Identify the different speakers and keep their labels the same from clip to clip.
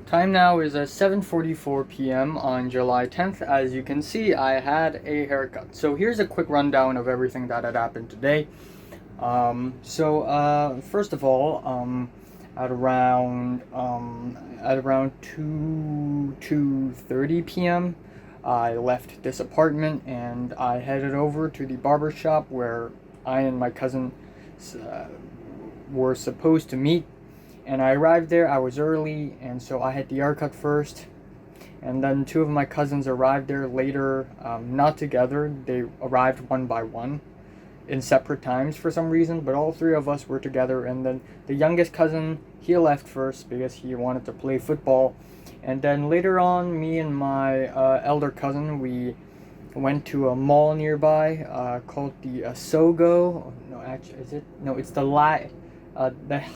Speaker 1: Time now is 7:44 p.m. on July 10th. As you can see, I had a haircut. So here's a quick rundown of everything that had happened today. First of all, at around 2:30 p.m., I left this apartment and I headed over to the barber shop where I and my cousin uh, were supposed to meet. And I arrived there, I was early, and so I had the haircut first. And then two of my cousins arrived there later, not together. They arrived one by one in separate times for some reason, but all three of us were together. And then the youngest cousin, he left first because he wanted to play football. And then later on, me and my elder cousin, we went to a mall nearby called the Sogo. No, actually, is it? No, it's the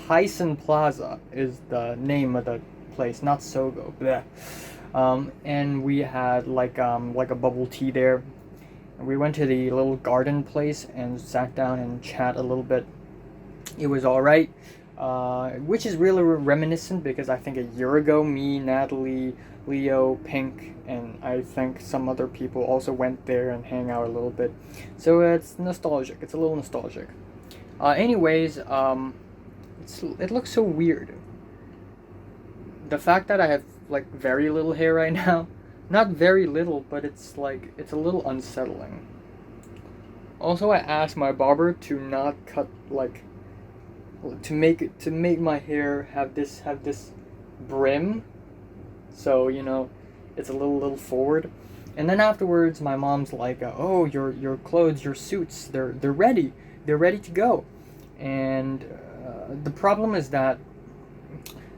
Speaker 1: Hyson Plaza is the name of the place, not Sogo. Bleh. And we had like a bubble tea there. And we went to the little garden place and sat down and chat a little bit. It was all right, which is really reminiscent because I think a year ago, me, Natalie, Leo, Pink, and I think some other people also went there and hang out a little bit. So it's nostalgic. It's a little nostalgic. Anyways, it looks so weird. The fact that I have like very little hair right now, not very little, but it's a little unsettling. Also, I asked my barber to not cut to make my hair have this brim, so it's a little forward. And then afterwards, my mom's like, "Oh, your clothes, your suits, they're ready, to go." And the problem is that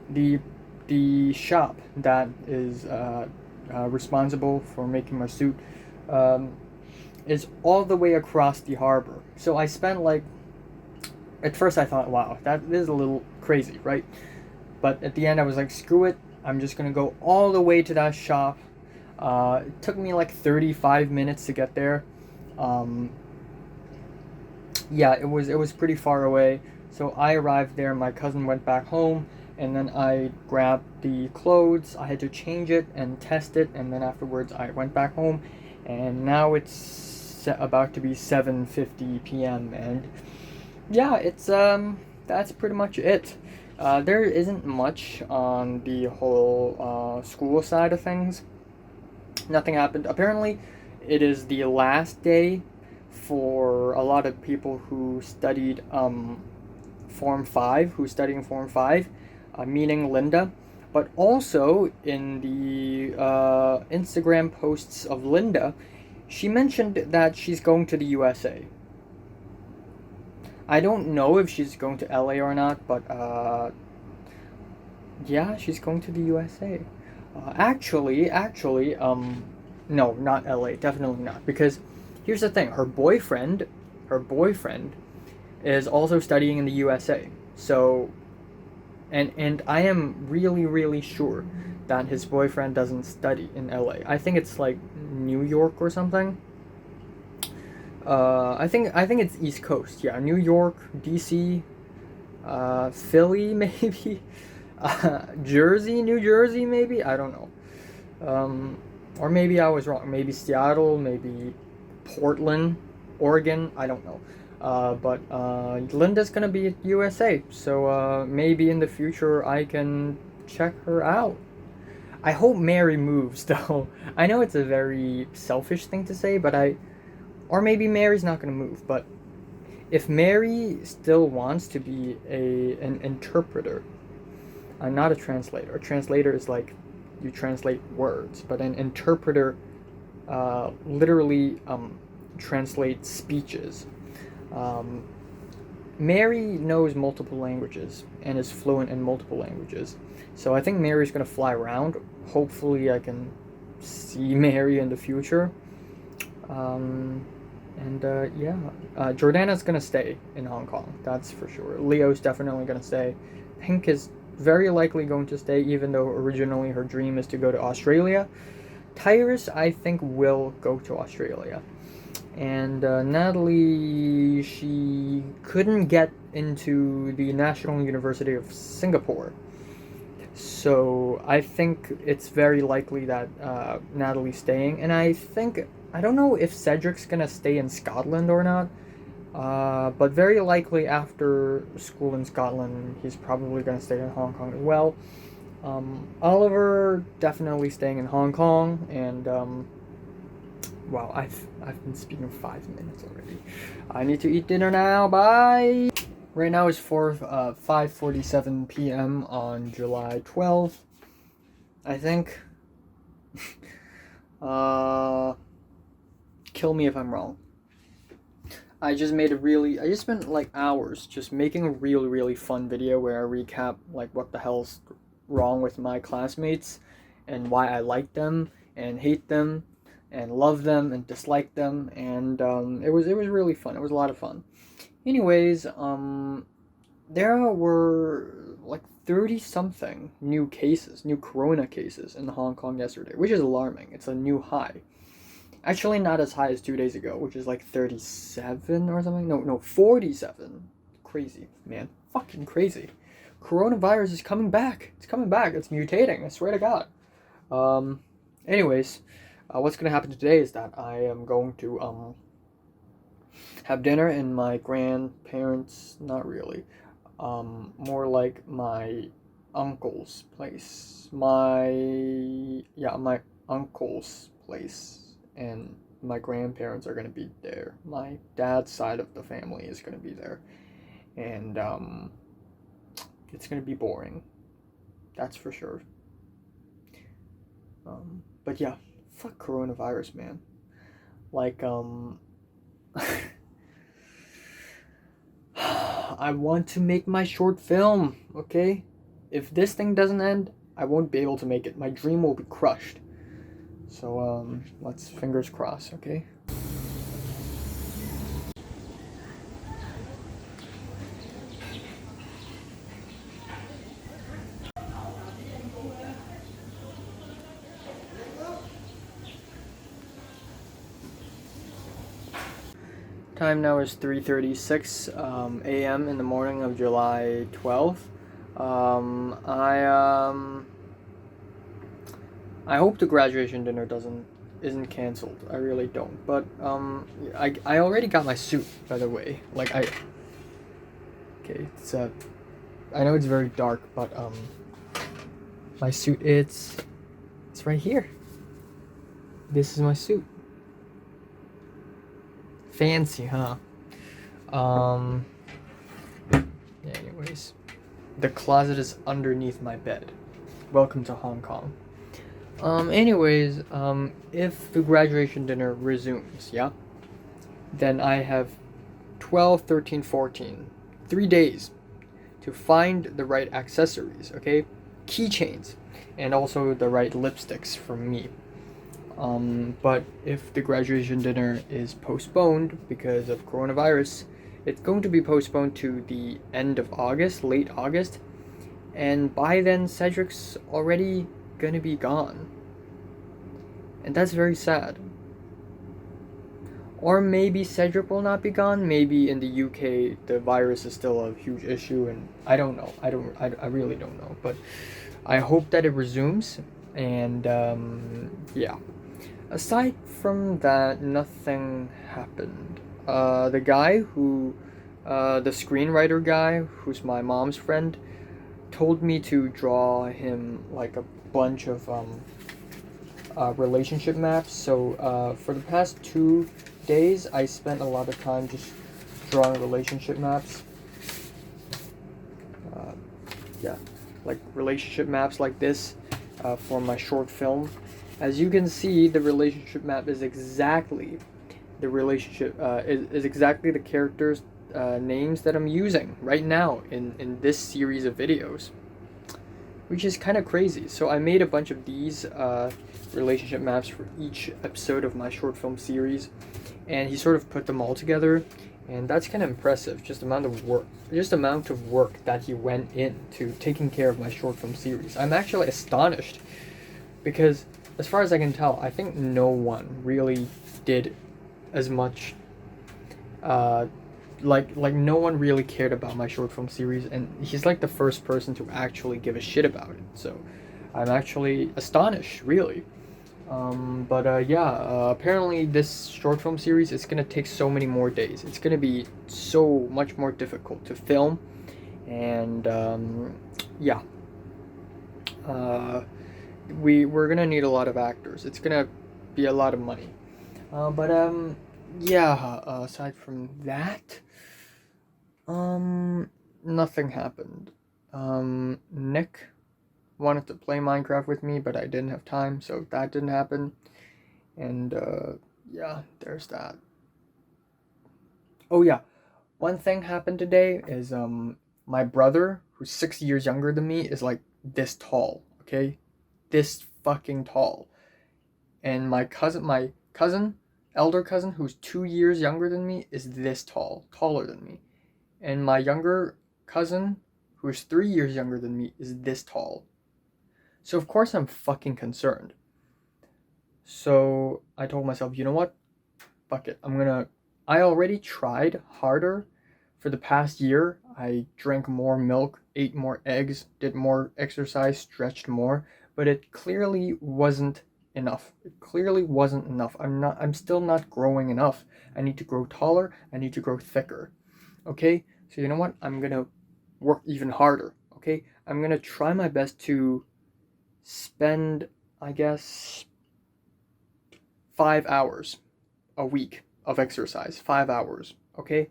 Speaker 1: the shop that is responsible for making my suit is all the way across the harbor. So I spent at first I thought, wow, that is a little crazy, right? But at the end I was like, screw it, I'm just gonna go all the way to that shop. It took me 35 minutes to get there. Yeah, it was pretty far away. So I arrived there, my cousin went back home, and then I grabbed the clothes. I had to change it and test it, and then afterwards I went back home, and now it's about to be 7:50 p.m. and yeah, it's that's pretty much it. There isn't much on the whole school side of things. Nothing happened. Apparently, it is the last day for a lot of people who studied Form 5, who's studying Form 5, meaning Linda. But also in the Instagram posts of Linda, she mentioned that she's going to the USA. I don't know if she's going to LA or not, but yeah, she's going to the USA. Actually, no, not LA, definitely not. Because here's the thing: her boyfriend is also studying in the USA. So, and I am really sure that his boyfriend doesn't study in LA. I think it's New York or something. I think it's East Coast. Yeah, New York, DC, Philly maybe, Jersey, New Jersey maybe. I don't know. Or maybe I was wrong. Maybe Seattle, maybe Portland, Oregon. I don't know. But Linda's gonna be at USA, so maybe in the future I can check her out. I hope Mary moves though. I know it's a very selfish thing to say, but or maybe Mary's not gonna move. But if Mary still wants to be an interpreter, not a translator. A translator is you translate words, but an interpreter literally translates speeches. Mary knows multiple languages and is fluent in multiple languages. So I think Mary's going to fly around. Hopefully I can see Mary in the future. Yeah, Jordana's going to stay in Hong Kong. That's for sure. Leo's definitely going to stay. Pink is very likely going to stay, even though originally her dream is to go to Australia. Tyrus, I think, will go to Australia. And Natalie, she couldn't get into the National University of Singapore. So I think it's very likely that Natalie's staying, and I don't know if Cedric's gonna stay in Scotland or not. But very likely after school in Scotland, he's probably gonna stay in Hong Kong as well. Oliver definitely staying in Hong Kong, and wow, I've been speaking 5 minutes already. I need to eat dinner now. Bye. Right now it's 5:47 p.m. on July 12th. I think. Kill me if I'm wrong. I just spent like hours just making a really fun video where I recap like what the hell's wrong with my classmates and why I like them and hate them and love them and dislike them, and it was really fun. It was a lot of fun. Anyways, there were like 30 something new corona cases in Hong Kong yesterday, which is alarming. It's a new high. Actually, not as high as 2 days ago, which is like 37 or something. No, 47. Crazy, man. Fucking crazy. Coronavirus is coming back. It's coming back. It's mutating. I swear to God. Anyways, what's going to happen today is that I am going to have dinner in my grandparents', not really, more like my uncle's place. My uncle's place. And my grandparents are going to be there. My dad's side of the family is going to be there. And it's going to be boring. That's for sure. But yeah, fuck coronavirus, man. Like, I want to make my short film, okay? If this thing doesn't end, I won't be able to make it. My dream will be crushed. So, let's fingers crossed, okay? Time now is 3:36 a.m. in the morning of July 12th. I hope the graduation dinner isn't canceled. I really don't. But I already got my suit, by the way. Okay, it's I know it's very dark, but my suit it's right here. This is my suit. Fancy, huh? Anyways, the closet is underneath my bed. Welcome to Hong Kong. Anyways, if the graduation dinner resumes, yeah, then I have 12, 13, 14, 3 days to find the right accessories, okay? Keychains, and also the right lipsticks for me. But if the graduation dinner is postponed because of coronavirus, it's going to be postponed to the end of August, late August, and by then Cedric's already gonna be gone. And that's very sad. Or maybe Cedric will not be gone. Maybe in the UK the virus is still a huge issue, and I don't know. I really don't know. But I hope that it resumes, and yeah. Aside from that, nothing happened. The guy the screenwriter guy, who's my mom's friend, told me to draw him like a bunch of relationship maps. So for the past 2 days, I spent a lot of time just drawing relationship maps. Yeah, like relationship maps like this for my short film. As you can see, the relationship map is exactly the relationship is exactly the characters' names that I'm using right now in this series of videos, which is kind of crazy. So I made a bunch of these relationship maps for each episode of my short film series, and he sort of put them all together, and that's kind of impressive. Just amount of work that he went into taking care of my short film series. I'm actually astonished because, as far as I can tell, I think no one really did as much like no one really cared about my short film series, and he's like the first person to actually give a shit about it. So I'm actually astonished, really. Apparently this short film series is gonna take so many more days. It's gonna be so much more difficult to film, and yeah, uh, we're gonna need a lot of actors. It's gonna be a lot of money. Aside from that, nothing happened. Nick wanted to play Minecraft with me, but I didn't have time, so that didn't happen. And yeah, there's that. Oh yeah, one thing happened today is my brother, who's 6 years younger than me, is like this tall. Okay, this fucking tall. And my cousin, elder cousin, who's 2 years younger than me, is this tall, taller than me. And my younger cousin, who's 3 years younger than me, is this tall. So of course I'm fucking concerned. So I told myself, you know what? Fuck it. I already tried harder for the past year. I drank more milk, ate more eggs, did more exercise, stretched more, but it clearly wasn't enough. It clearly wasn't enough. I'm still not growing enough. I need to grow taller, I need to grow thicker. Okay? So you know what? I'm going to work even harder. Okay? I'm going to try my best to spend, I guess, 5 hours a week of exercise. 5 hours. Okay?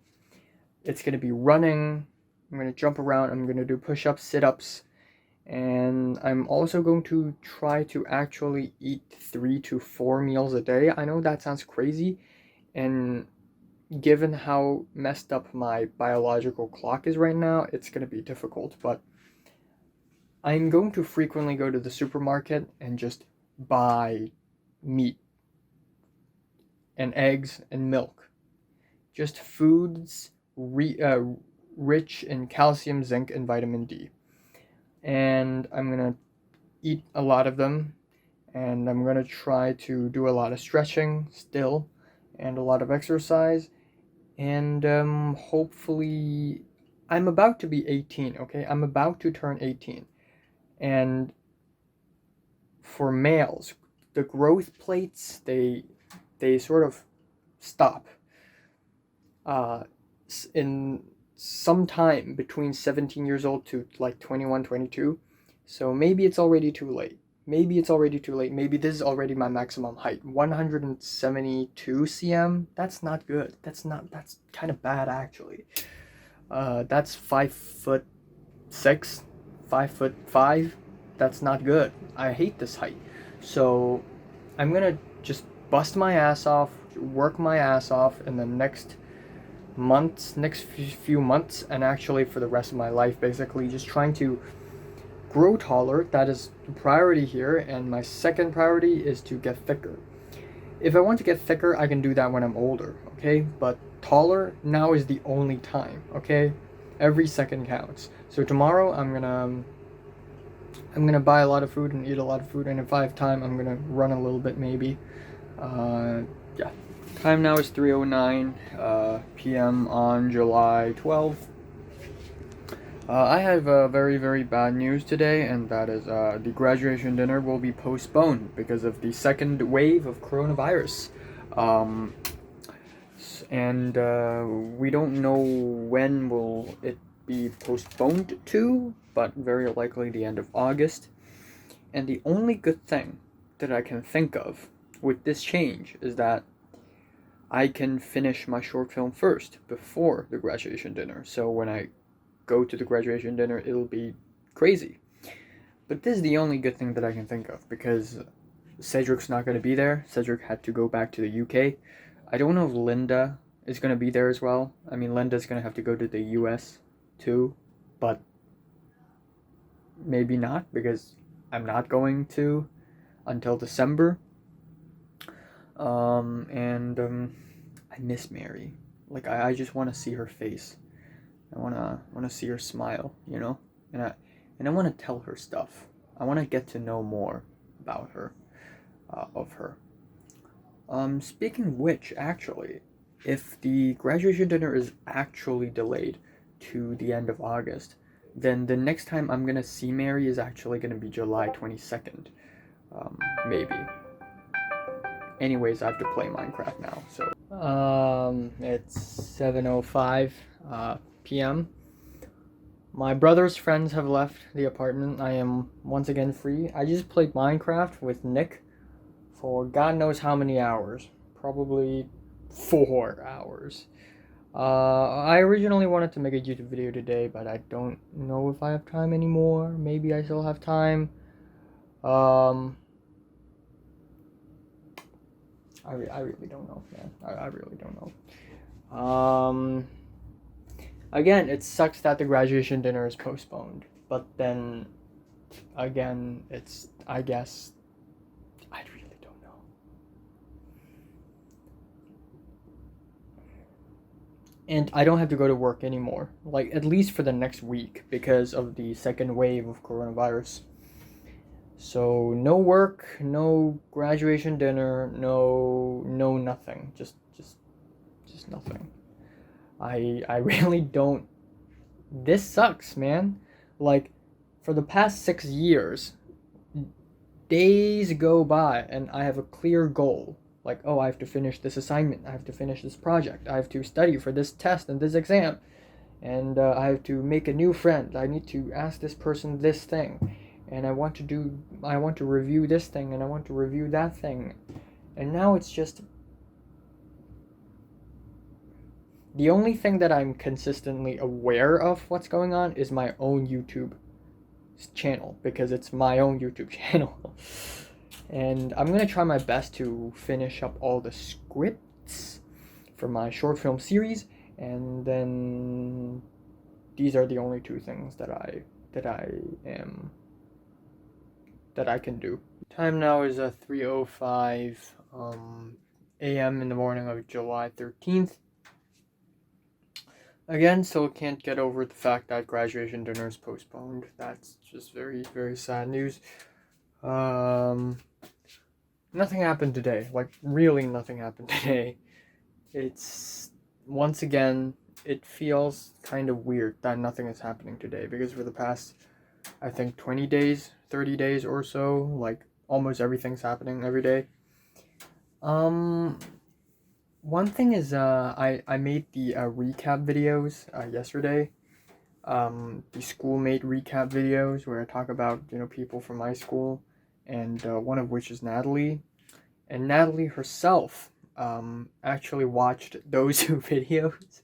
Speaker 1: It's going to be running. I'm going to jump around. I'm going to do push ups, sit ups. And I'm also going to try to actually eat 3 to 4 meals a day. I know that sounds crazy. And given how messed up my biological clock is right now, it's going to be difficult. But I'm going to frequently go to the supermarket and just buy meat and eggs and milk. Just foods rich in calcium, zinc, and vitamin D. And I'm going to eat a lot of them. And I'm going to try to do a lot of stretching still and a lot of exercise. And hopefully, I'm about to be 18, okay? I'm about to turn 18. And for males, the growth plates, they sort of stop in some time between 17 years old to like 21, 22. So maybe it's already too late. Maybe it's already too late. Maybe this is already my maximum height. 172 cm? That's not good. That's kind of bad actually. That's 5'6", 5'5". That's not good. I hate this height. So I'm gonna just bust my ass off, work my ass off in the next few months, and actually for the rest of my life, basically just trying to grow taller. That is the priority here, and my second priority is to get thicker. If I want to get thicker, I can do that when I'm older, okay? But taller, now is the only time, okay? Every second counts. So tomorrow I'm gonna buy a lot of food and eat a lot of food, and if I have time, I'm gonna run a little bit maybe. Yeah. Time now is 3:09 p.m. on July 12th. I have very, very bad news today, and that is the graduation dinner will be postponed because of the second wave of coronavirus. And we don't know when will it be postponed to, but very likely the end of August. And the only good thing that I can think of with this change is that I can finish my short film first before the graduation dinner. So when I go to the graduation dinner, it'll be crazy. But this is the only good thing that I can think of, because Cedric's not going to be there. Cedric had to go back to the UK. I don't know if Linda is going to be there as well. I mean, Linda's going to have to go to the US too, but maybe not, because I'm not going to until December. I miss Mary. Like, I just want to see her face. I want to see her smile, you know? And I want to tell her stuff. I want to get to know more about her, of her. Speaking of which, actually, if the graduation dinner is actually delayed to the end of August, then the next time I'm gonna see Mary is actually gonna be July 22nd, maybe. Anyways, I have to play Minecraft now, so. It's 7:05 p.m. My brother's friends have left the apartment. I am once again free. I just played Minecraft with Nick for God knows how many hours. Probably 4 hours. I originally wanted to make a YouTube video today, but I don't know if I have time anymore. Maybe I still have time. I really don't know, man. I really don't know. Again, it sucks that the graduation dinner is postponed, but then again, I guess, I really don't know. And I don't have to go to work anymore, like at least for the next week, because of the second wave of coronavirus. So no work, no graduation dinner, no nothing. Just nothing. I really don't. This sucks, man. Like, for the past 6 years, days go by and I have a clear goal. Like, oh, I have to finish this assignment, I have to finish this project, I have to study for this test and this exam, and I have to make a new friend, I need to ask this person this thing, and I want to review this thing, and I want to review that thing. And now it's just, the only thing that I'm consistently aware of what's going on is my own YouTube channel, because it's my own YouTube channel. And I'm gonna try my best to finish up all the scripts for my short film series, and then these are the only two things that I can do. Time now is 3:05 a.m. in the morning of July 13th. Again, still can't get over the fact that graduation dinner is postponed. That's just very, very sad news. Nothing happened today. Like, really nothing happened today. It's, once again, it feels kind of weird that nothing is happening today, because for the past, I think, 20 days, 30 days or so, like, almost everything's happening every day. One thing is, I made the recap videos yesterday. The schoolmate recap videos where I talk about, people from my school, and one of which is Natalie. And Natalie herself actually watched those two videos,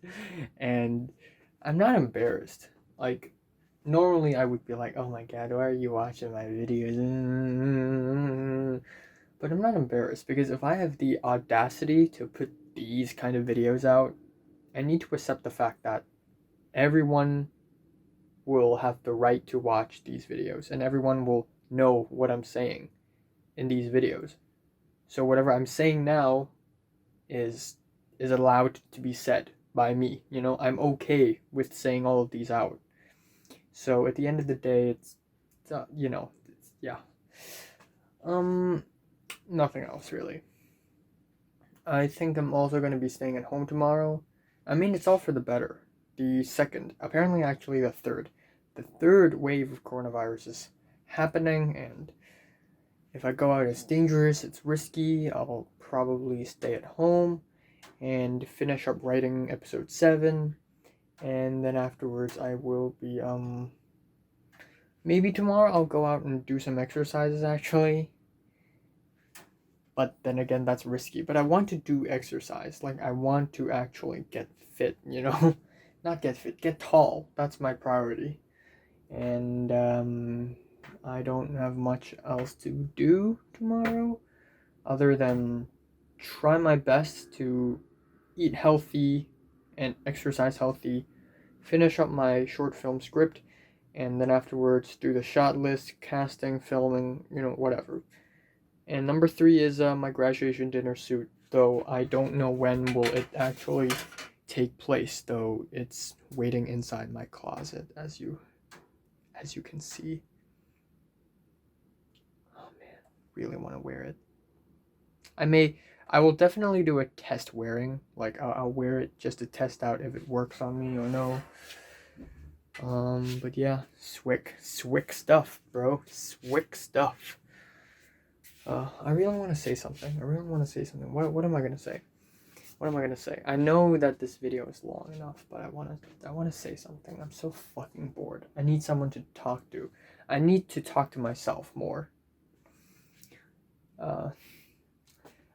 Speaker 1: and I'm not embarrassed. Like, normally I would be like, oh my god, why are you watching my videos? But I'm not embarrassed, because if I have the audacity to put these kind of videos out, I need to accept the fact that everyone will have the right to watch these videos, and everyone will know what I'm saying in these videos. So whatever I'm saying now is allowed to be said by me. I'm okay with saying all of these out. So at the end of the day, yeah. Nothing else really. I think I'm also going to be staying at home tomorrow. I mean, it's all for the better. The second, apparently actually the third wave of coronavirus is happening, and if I go out, it's dangerous, it's risky. I'll probably stay at home and finish up writing episode 7, and then afterwards I will be, maybe tomorrow I'll go out and do some exercises, actually. But then again, that's risky. But I want to do exercise. Like, I want to actually get fit, Not get fit, get tall. That's my priority. And I don't have much else to do tomorrow other than try my best to eat healthy and exercise healthy, finish up my short film script, and then afterwards do the shot list, casting, filming, whatever. And number 3 is my graduation dinner suit, though I don't know when will it actually take place, though it's waiting inside my closet, as you can see. Oh man, really want to wear it. I will definitely do a test wearing. Like I'll wear it just to test out if it works on me or no. But yeah, swick stuff, bro. Swick stuff. I really want to say something. What am I gonna say? What am I gonna say? I know that this video is long enough, but I wanna say something. I'm so fucking bored. I need someone to talk to. I need to talk to myself more.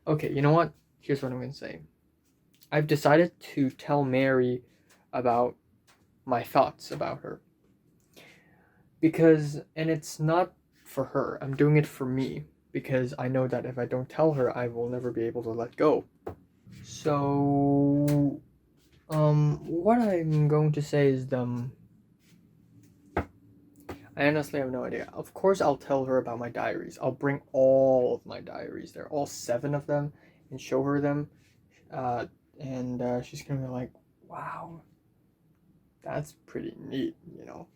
Speaker 1: Okay, you know what? Here's what I'm gonna say. I've decided to tell Mary about my thoughts about her. And it's not for her. I'm doing it for me. Because I know that if I don't tell her, I will never be able to let go. So, what I'm going to say is, I honestly have no idea. Of course, I'll tell her about my diaries. I'll bring all of my diaries. They're all 7 of them, and show her them. And she's gonna be like, wow, that's pretty neat, you know.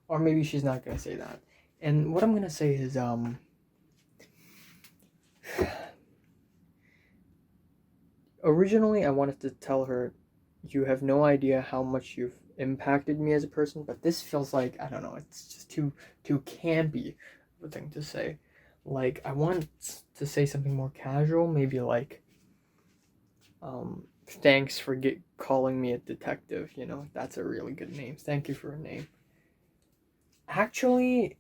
Speaker 1: Or maybe she's not gonna say that. And what I'm gonna say is, originally I wanted to tell her, you have no idea how much you've impacted me as a person, but this feels like, I don't know, it's just too campy of a thing to say. Like, I want to say something more casual, maybe like, thanks for calling me a detective, you know, that's a really good name. Thank you for a name. Actually,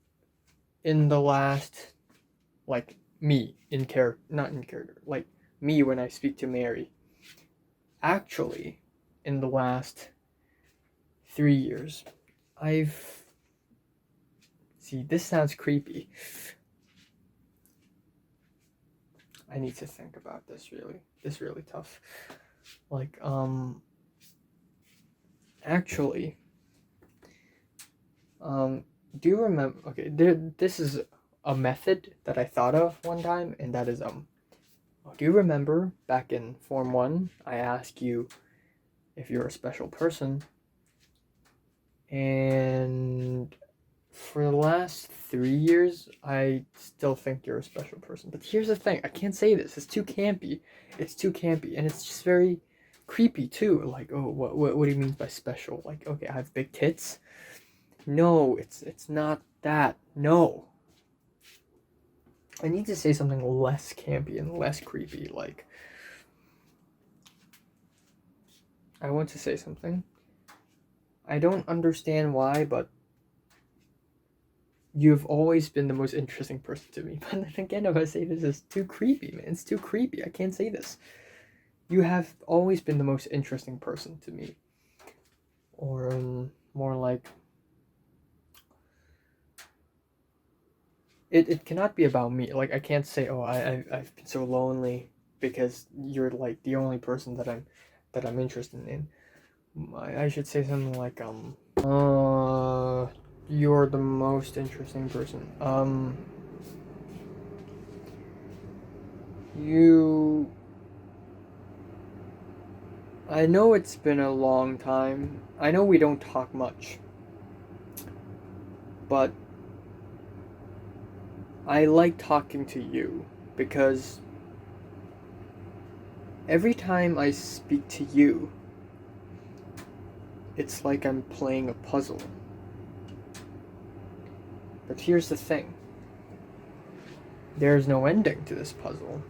Speaker 1: in the last, like, me, not in character, like, me when I speak to Mary, actually, in the last 3 years, see, this sounds creepy. I need to think about this really tough. Like, actually, do you remember, okay, this is a method that I thought of one time, and that is, do you remember back in Form 1, I asked you if you're a special person, and for the last 3 years, I still think you're a special person. But here's the thing, I can't say this, it's too campy, and it's just very creepy too. Like, oh, what do you mean by special? Like, okay, I have big tits? No, it's not that, no. I need to say something less campy and less creepy. Like, I want to say something. I don't understand why, but you've always been the most interesting person to me. But then again, if I say this, it's too creepy, man. It's too creepy. I can't say this. You have always been the most interesting person to me. Or, more like, it cannot be about me. Like, I can't say, oh, I've been so lonely because you're like the only person that I'm interested in. I should say something like, you're the most interesting person. I know it's been a long time. I know we don't talk much. But I like talking to you because every time I speak to you, it's like I'm playing a puzzle. But here's the thing. There's no ending to this puzzle.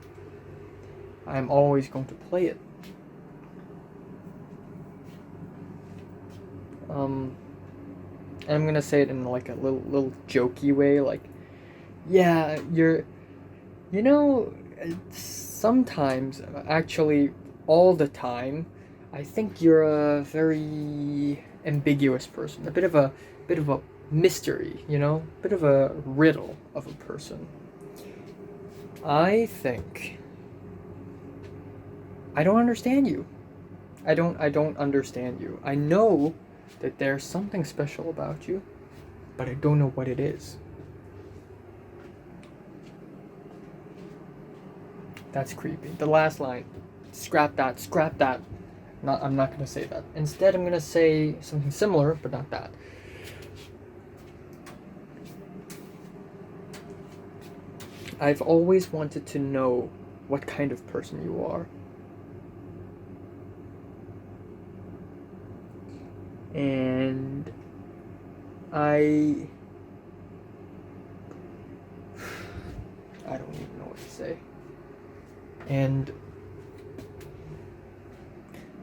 Speaker 1: I'm always going to play it. And I'm gonna say it in like a little jokey way, like, yeah, you know, sometimes, actually, all the time, I think you're a very ambiguous person, a bit of a mystery, you know, a bit of a riddle of a person. I think I don't understand you. I don't understand you. I know that there's something special about you, but I don't know what it is. That's creepy. The last line. Scrap that. I'm not gonna say that. Instead, I'm gonna say something similar, but not that. I've always wanted to know what kind of person you are. And I don't even know what to say. And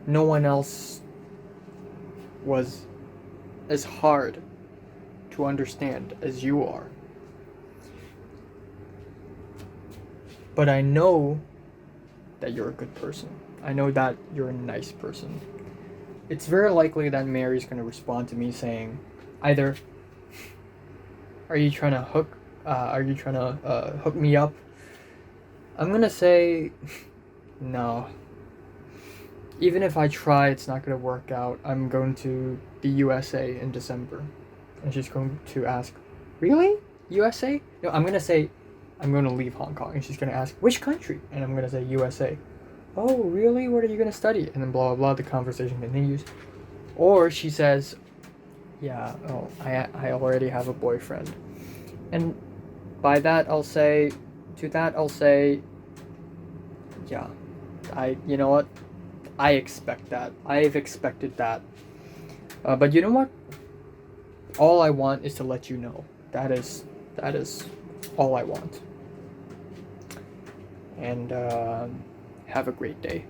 Speaker 1: no one else was as hard to understand as you are. But I know that you're a good person. I know that you're a nice person. It's very likely that Mary's going to respond to me saying, either, are you trying to hook me up? I'm going to say, no. Even if I try, it's not going to work out. I'm going to the USA in December. And she's going to ask, really? USA? No, I'm going to say, I'm going to leave Hong Kong. And she's going to ask, which country? And I'm going to say, USA. Oh, really? What are you going to study? And then blah, blah, blah. The conversation continues. Or she says, yeah, oh, I already have a boyfriend. And by that, I'll say, yeah, you know what? I expect that. I've expected that. But you know what? All I want is to let you know. That is all I want. And have a great day.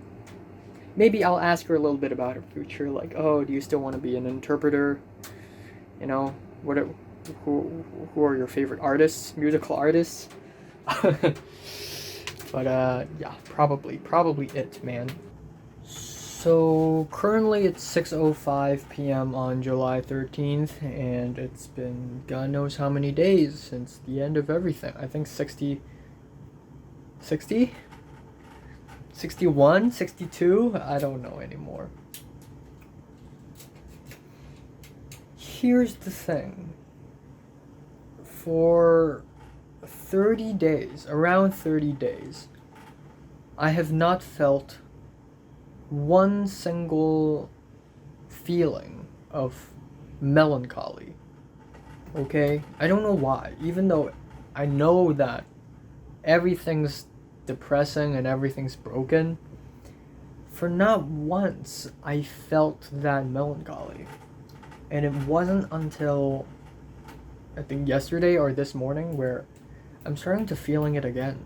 Speaker 1: Maybe I'll ask her a little bit about her future, like, oh, do you still want to be an interpreter? You know, who are your favorite artists, musical artists? But yeah, probably it, man. So currently it's 6:05 p.m. on July 13th, and it's been God knows how many days since the end of everything. I think 60, 61, 62, I don't know anymore. Here's the thing. For 30 days, around 30 days, I have not felt one single feeling of melancholy. Okay? I don't know why. Even though I know that everything's depressing and everything's broken, for not once I felt that melancholy. And it wasn't until I think yesterday or this morning where I'm starting to feeling it again.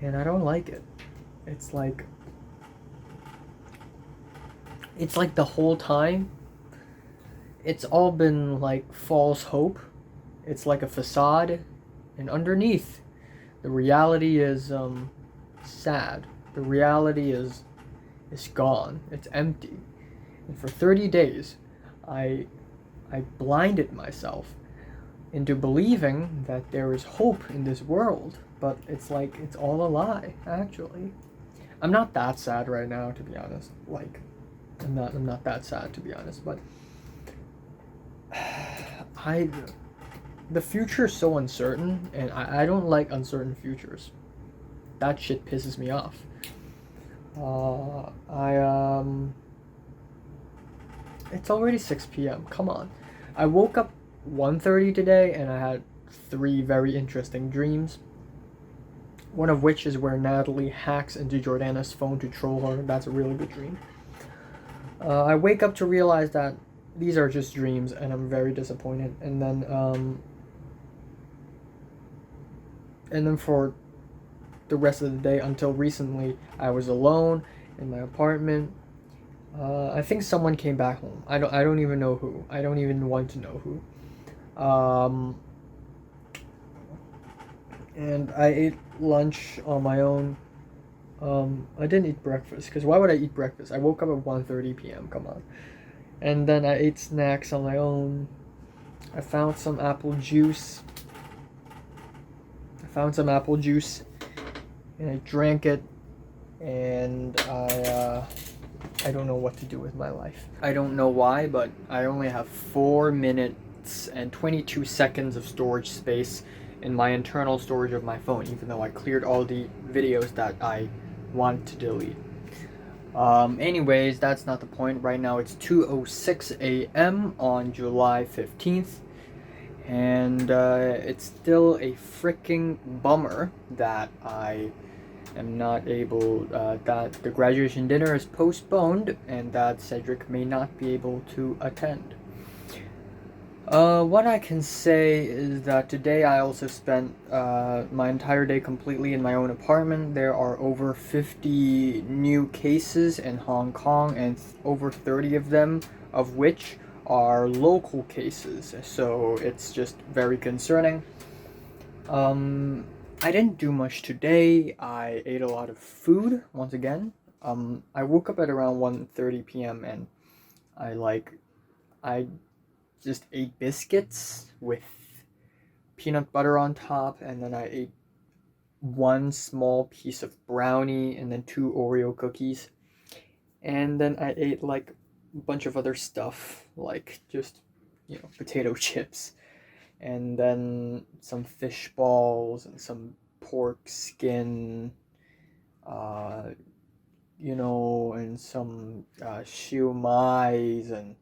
Speaker 1: And I don't like it. It's like the whole time it's all been like false hope. It's like a facade, and underneath the reality is sad. The reality is gone. It's empty. And for 30 days I blinded myself into believing that there is hope in this world, but it's like it's all a lie, actually. I'm not that sad right now, to be honest. Like, I'm not that sad, to be honest, but the future is so uncertain, and I don't like uncertain futures. That shit pisses me off. It's already 6 p.m. Come on. I woke up 1:30 today, and I had 3 very interesting dreams. One of which is where Natalie hacks into Jordana's phone to troll her. That's a really good dream. I wake up to realize that these are just dreams, and I'm very disappointed. And then for the rest of the day, until recently, I was alone in my apartment. I think someone came back home. I don't even know who. I don't even want to know who. And I ate lunch on my own. I didn't eat breakfast, because why would I eat breakfast? I woke up at 1:30 p.m. Come on. And then I ate snacks on my own. I found some apple juice. And I drank it. And I don't know what to do with my life. I don't know why, but I only have 4 minutes and 22 seconds of storage space in my internal storage of my phone, even though I cleared all the videos that I want to delete. Anyways, that's not the point. Right now it's 2:06 a.m. on July 15th, and it's still a freaking bummer that I am not able, that the graduation dinner is postponed and that Cedric may not be able to attend. What I can say is that today I also spent my entire day completely in my own apartment. There are over 50 new cases in Hong Kong, and over 30 of them, of which are local cases. So it's just very concerning. I didn't do much today. I ate a lot of food once again. I woke up at around 1:30 p.m. and I just ate biscuits with peanut butter on top, and then I ate one small piece of brownie and then 2 Oreo cookies. And then I ate like a bunch of other stuff, like just, potato chips, and then some fish balls and some pork skin, uh, and some siu mais, and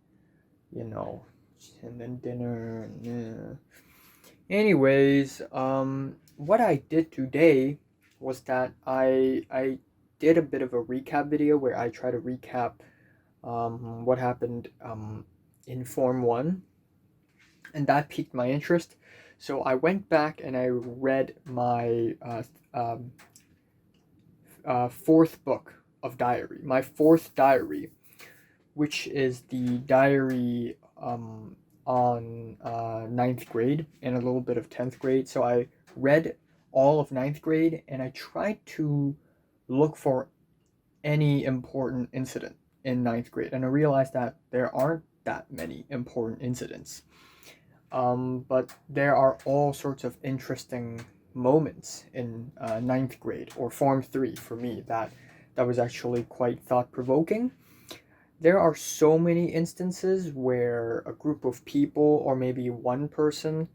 Speaker 1: and then dinner. And, Anyways, what I did today was that I did a bit of a recap video where I try to recap what happened in Form 1, and that piqued my interest. So I went back and I read my fourth book of diary, my fourth diary, which is the diary on ninth grade and a little bit of 10th grade. So I read all of ninth grade and I tried to look for any important incident in ninth grade, and I realized that there aren't that many important incidents. But there are all sorts of interesting moments in ninth grade, or Form 3 for me, that was actually quite thought-provoking. There are so many instances where a group of people, or maybe one person,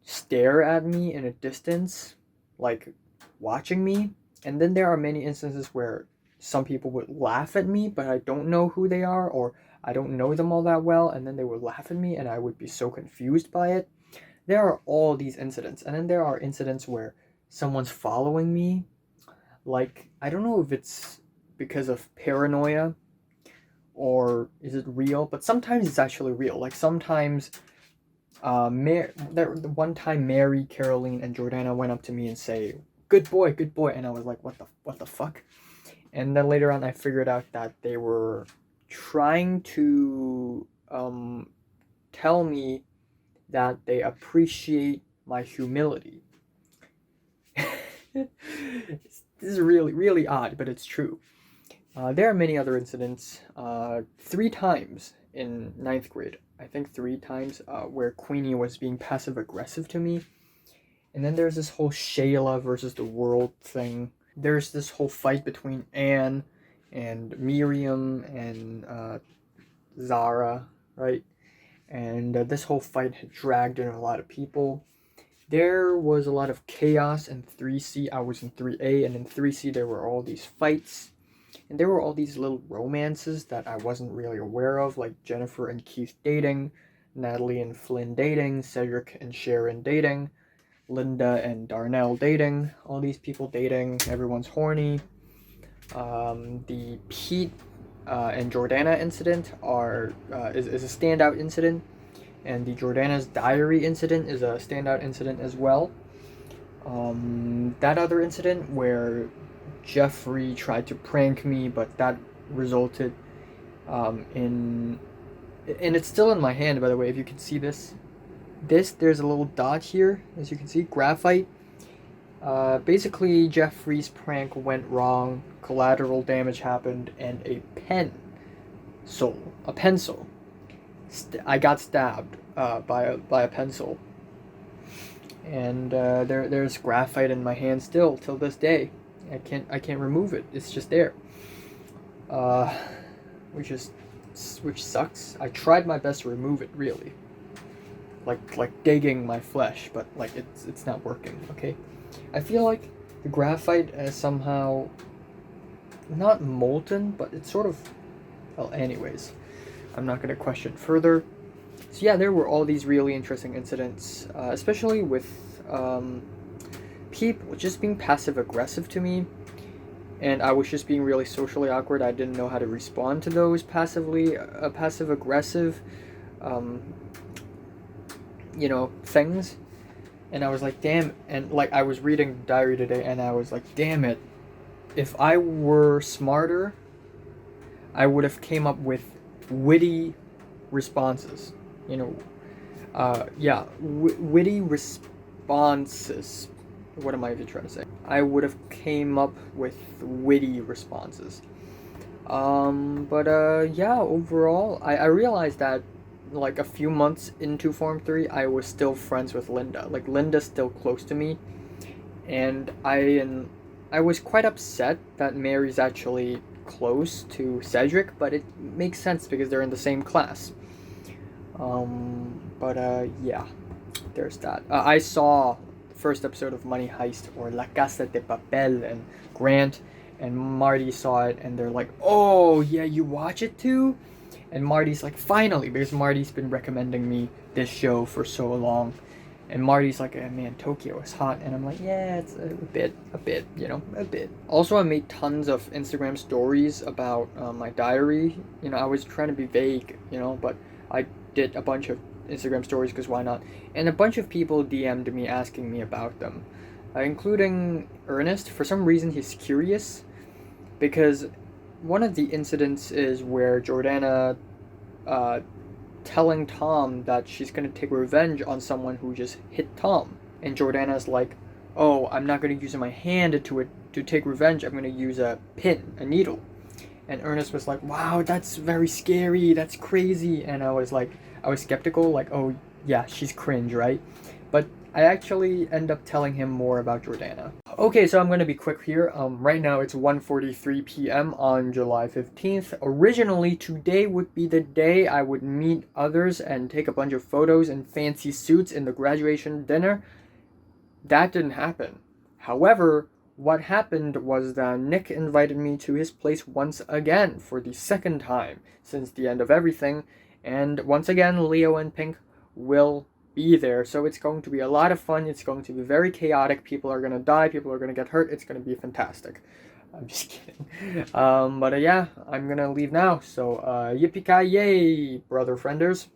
Speaker 1: stare at me in a distance, like watching me. And then there are many instances where some people would laugh at me, but I don't know who they are, or I don't know them all that well, and then they would laugh at me and I would be so confused by it. There are all these incidents. And then there are incidents where someone's following me. Like, I don't know if it's because of paranoia or is it real, but sometimes it's actually real. Like sometimes the one time Mary, Caroline, and Jordana went up to me and say, good boy, and I was like, what the fuck? And then later on I figured out that they were trying to tell me that they appreciate my humility. This is really, really odd, but it's true. There are many other incidents. 3 times in ninth grade, I think 3 times, where Queenie was being passive-aggressive to me. And then there's this whole Shayla versus the world thing. There's this whole fight between Anne and Miriam and Zara, right? And this whole fight had dragged in a lot of people. There was a lot of chaos in 3C. I was in 3A, and in 3C there were all these fights. And there were all these little romances that I wasn't really aware of, like Jennifer and Keith dating, Natalie and Flynn dating, Cedric and Sharon dating, Linda and Darnell dating, all these people dating, everyone's horny. The Pete and Jordana incident is a standout incident, and the Jordana's diary incident is a standout incident as well. That other incident where Jeffrey tried to prank me, but that resulted in, and it's still in my hand, by the way, if you can see this, there's a little dot here, as you can see, graphite. Basically, Jeffrey's prank went wrong, collateral damage happened, and a pencil. I got stabbed by a pencil, and there's graphite in my hand still till this day. I can't remove it. It's just there, which sucks. I tried my best to remove it, really, like digging my flesh, but like it's not working. Okay, I feel like the graphite is somehow not molten, but it's sort of, well, anyways, I'm not gonna question further. So yeah, there were all these really interesting incidents, especially with people just being passive aggressive to me. and I was just being really socially awkward. I didn't know how to respond to those passive aggressive, um, things. And I was like, damn. And like, I was reading diary today, and I was like, damn it. If I were smarter, I would have came up with witty responses. Witty responses. What am I even trying to say? I would have came up with witty responses. Overall, I realized that like a few months into Form 3, I was still friends with Linda. Like, Linda's still close to me, and I was quite upset that Mary's actually close to Cedric, but it makes sense because they're in the same class. Yeah, there's that. I saw the first episode of Money Heist, or La Casa de Papel, and Grant and Marty saw it, and they're like, oh, yeah, you watch it too? And Marty's like, finally, because Marty's been recommending me this show for so long. And Marty's like, man, Tokyo is hot. And I'm like, yeah, it's a bit, a bit. Also, I made tons of Instagram stories about my diary. I was trying to be vague, but I did a bunch of Instagram stories because why not? And a bunch of people DM'd me asking me about them, including Ernest. For some reason, he's curious because one of the incidents is where Jordana telling Tom that she's going to take revenge on someone who just hit Tom. And Jordana's like, oh, I'm not going to use my hand to take revenge. I'm going to use a pin, a needle. And Ernest was like, wow, that's very scary. That's crazy. And I was skeptical, like, oh, yeah, she's cringe, right? But I actually end up telling him more about Jordana. Okay, so I'm going to be quick here. Right now it's 1:43 p.m. on July 15th. Originally, today would be the day I would meet others and take a bunch of photos in fancy suits in the graduation dinner. That didn't happen. However, what happened was that Nick invited me to his place once again for the second time since the end of everything. And once again, Leo and Pink will be there, so it's going to be a lot of fun. It's going to be very chaotic. People are going to die, people are going to get hurt. It's going to be fantastic. I'm just kidding. Yeah, I'm going to leave now, so yippee-ki-yay, brother frienders.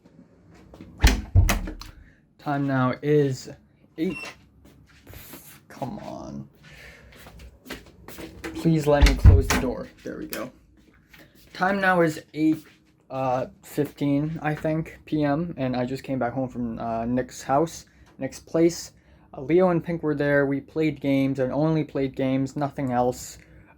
Speaker 1: Time now is 8. Come on, please let me close the door. There we go. Time now is 8:15, I think, p.m. and I just came back home from Nick's place. Leo and Pink were there. We played games and only played games, nothing else.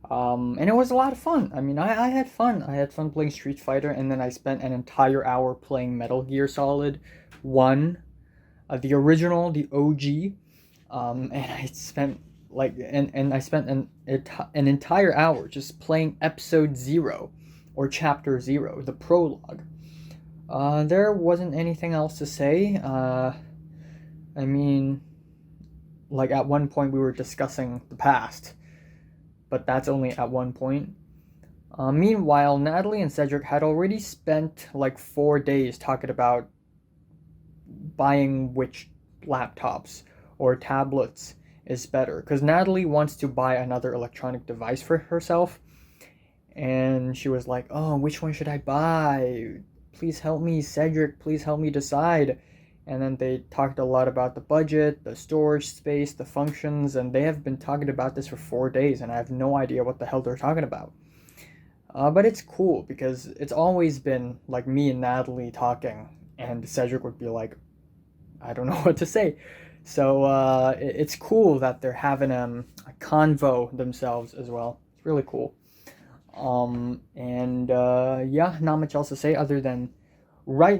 Speaker 1: And it was a lot of fun. I mean, I had fun. I had fun playing Street Fighter, and then I spent an entire hour playing Metal Gear Solid 1, the original, the OG. And I spent an entire hour just playing episode 0. Or chapter 0, the prologue. There wasn't anything else to say. I mean, like, at one point we were discussing the past, but that's only at one point. Meanwhile, Natalie and Cedric had already spent like 4 days talking about buying which laptops or tablets is better, because Natalie wants to buy another electronic device for herself. And she was like, oh, which one should I buy? Please help me, Cedric. Please help me decide. And then they talked a lot about the budget, the storage space, the functions, and they have been talking about this for 4 days, and I have no idea what the hell they're talking about. But it's cool, because it's always been like me and Natalie talking, and Cedric would be like, I don't know what to say. So it's cool that they're having a convo themselves as well. It's really cool. Yeah, not much else to say other than right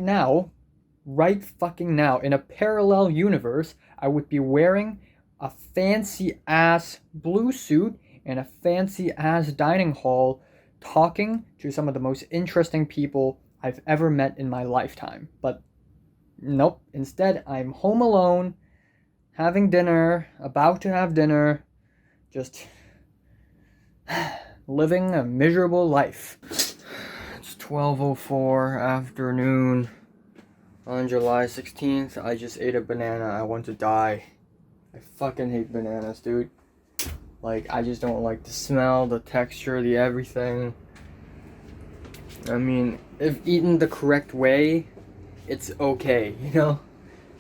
Speaker 1: fucking now, in a parallel universe, I would be wearing a fancy ass blue suit in a fancy ass dining hall, talking to some of the most interesting people I've ever met in my lifetime. But nope, instead I'm home alone, having dinner, about to have dinner, just living a miserable life. It's 12:04 afternoon on July 16th. I just ate a banana. I want to die. I fucking hate bananas, dude. Like, I just don't like the smell, the texture, the everything. I mean, if eaten the correct way, it's okay, you know?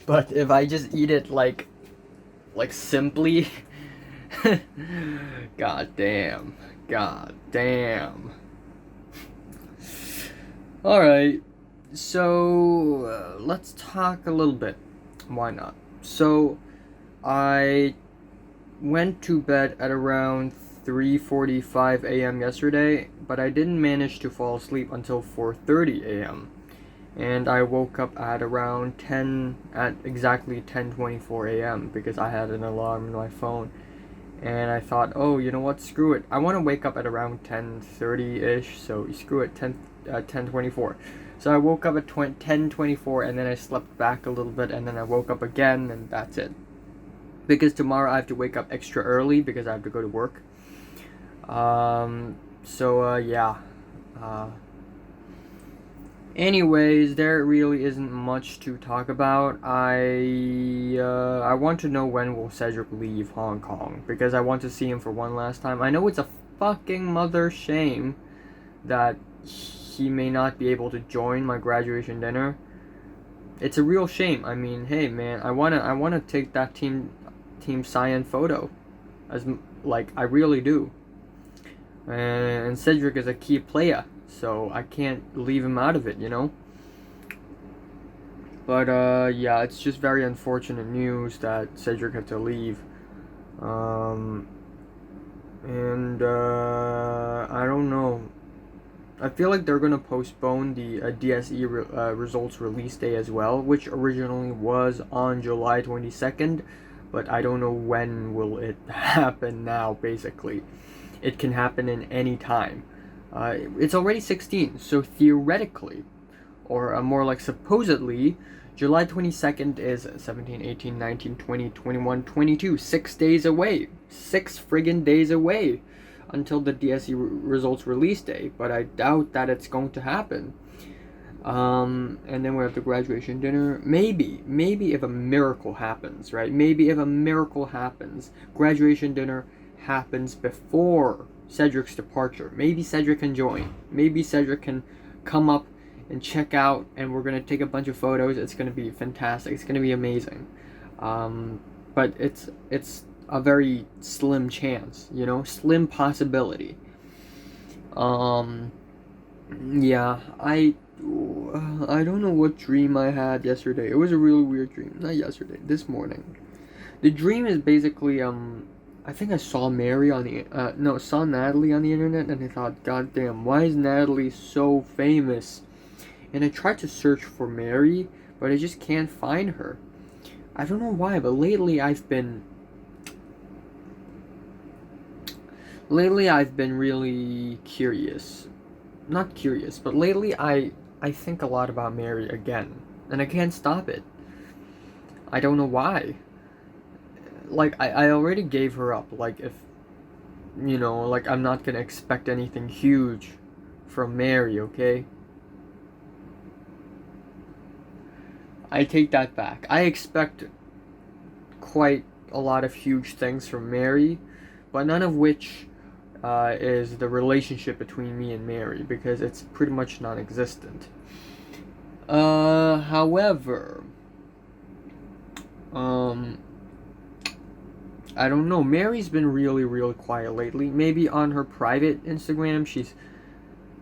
Speaker 1: But if I just eat it like simply, god damn. God damn. Alright, so let's talk a little bit. Why not? So, I went to bed at around 3:45 a.m. yesterday, but I didn't manage to fall asleep until 4:30 a.m. And I woke up at around exactly 10:24 a.m. because I had an alarm on my phone. And I thought, oh, you know what? Screw it. I want to wake up at around 10:30-ish, so screw it, 10:24. So I woke up at 10:24, and then I slept back a little bit, and then I woke up again, and that's it. Because tomorrow I have to wake up extra early because I have to go to work. Yeah. Anyways, there really isn't much to talk about. I want to know when will Cedric leave Hong Kong, because I want to see him for one last time. I know it's a fucking mother shame that he may not be able to join my graduation dinner. It's a real shame. I mean, hey man, I wanna take that Team Cyan photo, I really do. And Cedric is a key player, so I can't leave him out of it, you know? But, yeah, it's just very unfortunate news that Cedric had to leave. I don't know. I feel like they're gonna postpone the DSE results release day as well, which originally was on July 22nd, but I don't know when will it happen now, basically. It can happen in any time. It's already 16, so theoretically, or more like supposedly, July 22nd is 17, 18, 19, 20, 21, 22. 6 days away. 6 friggin' days away until the DSE results release day, but I doubt that it's going to happen. And then we have the graduation dinner. Maybe if a miracle happens, right? Maybe if a miracle happens, graduation dinner happens before Cedric's departure. Maybe Cedric can join. Maybe Cedric can come up and check out, and we're gonna take a bunch of photos. It's gonna be fantastic. It's gonna be amazing. But it's a very slim chance, you know, slim possibility. Yeah, I don't know what dream I had yesterday. It was a really weird dream. Not yesterday, this morning. The dream is basically I think I saw Natalie on the internet, and I thought, God damn, why is Natalie so famous? And I tried to search for Mary, but I just can't find her. I don't know why, but lately I've been really curious. Not curious, but lately I think a lot about Mary again, and I can't stop it. I don't know why. Like, I already gave her up. Like, if, you know, like, I'm not gonna expect anything huge from Mary, okay? I take that back. I expect quite a lot of huge things from Mary, but none of which is the relationship between me and Mary, because it's pretty much non-existent. However, I don't know. Mary's been really, really quiet lately. Maybe on her private Instagram, she's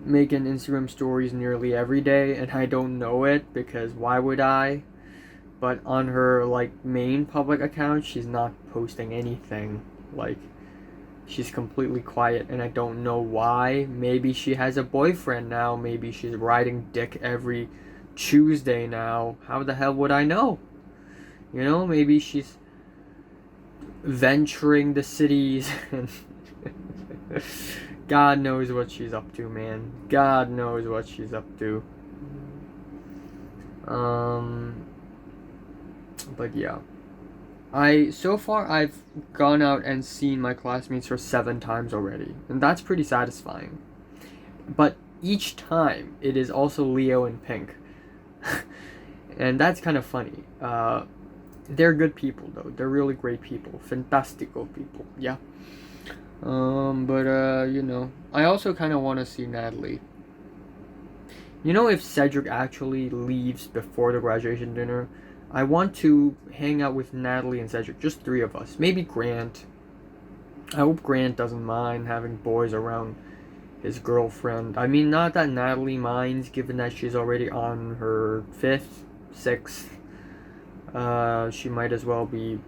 Speaker 1: making Instagram stories nearly every day, and I don't know it, because why would I? But on her, like, main public account, she's not posting anything. Like, she's completely quiet, and I don't know why. Maybe she has a boyfriend now. Maybe she's riding dick every Tuesday now. How the hell would I know? You know, maybe she's venturing the cities and God knows what she's up to, man. God knows what she's up to. But yeah. So far I've gone out and seen my classmates for 7 times already, and that's pretty satisfying. But each time it is also Leo and Pink. And that's kind of funny. They're good people, though. They're really great people. Fantastical people. Yeah. I also kind of want to see Natalie. If Cedric actually leaves before the graduation dinner, I want to hang out with Natalie and Cedric, just three of us. Maybe Grant. I hope Grant doesn't mind having boys around his girlfriend. I mean, not that Natalie minds, given that she's already on her fifth, sixth. She might as well be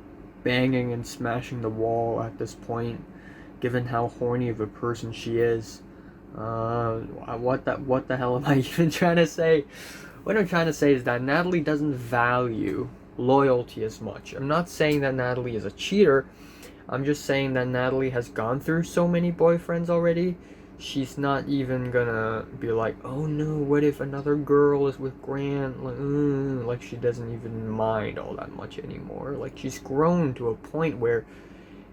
Speaker 1: banging and smashing the wall at this point, given how horny of a person she is. What the hell am I even trying to say? What I'm trying to say is that Natalie doesn't value loyalty as much. I'm not saying that Natalie is a cheater. I'm just saying that Natalie has gone through so many boyfriends already. She's not even gonna be like, oh no, what if another girl is with Grant? Like she doesn't even mind all that much anymore. Like she's grown to a point where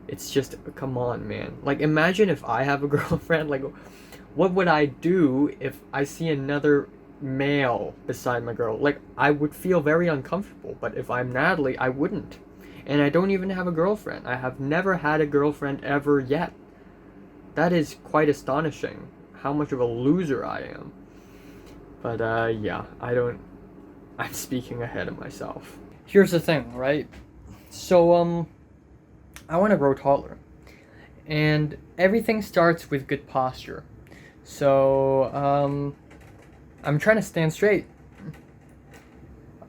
Speaker 1: it's just, come on, man. Like imagine if I have a girlfriend. Like, what would I do if I see another male beside my girl? Like I would feel very uncomfortable. But if I'm Natalie, I wouldn't. And I don't even have a girlfriend. I have never had a girlfriend ever yet. That is quite astonishing. How much of a loser I am. But yeah, I'm speaking ahead of myself. Here's the thing, right? So I want to grow taller. And everything starts with good posture. So I'm trying to stand straight.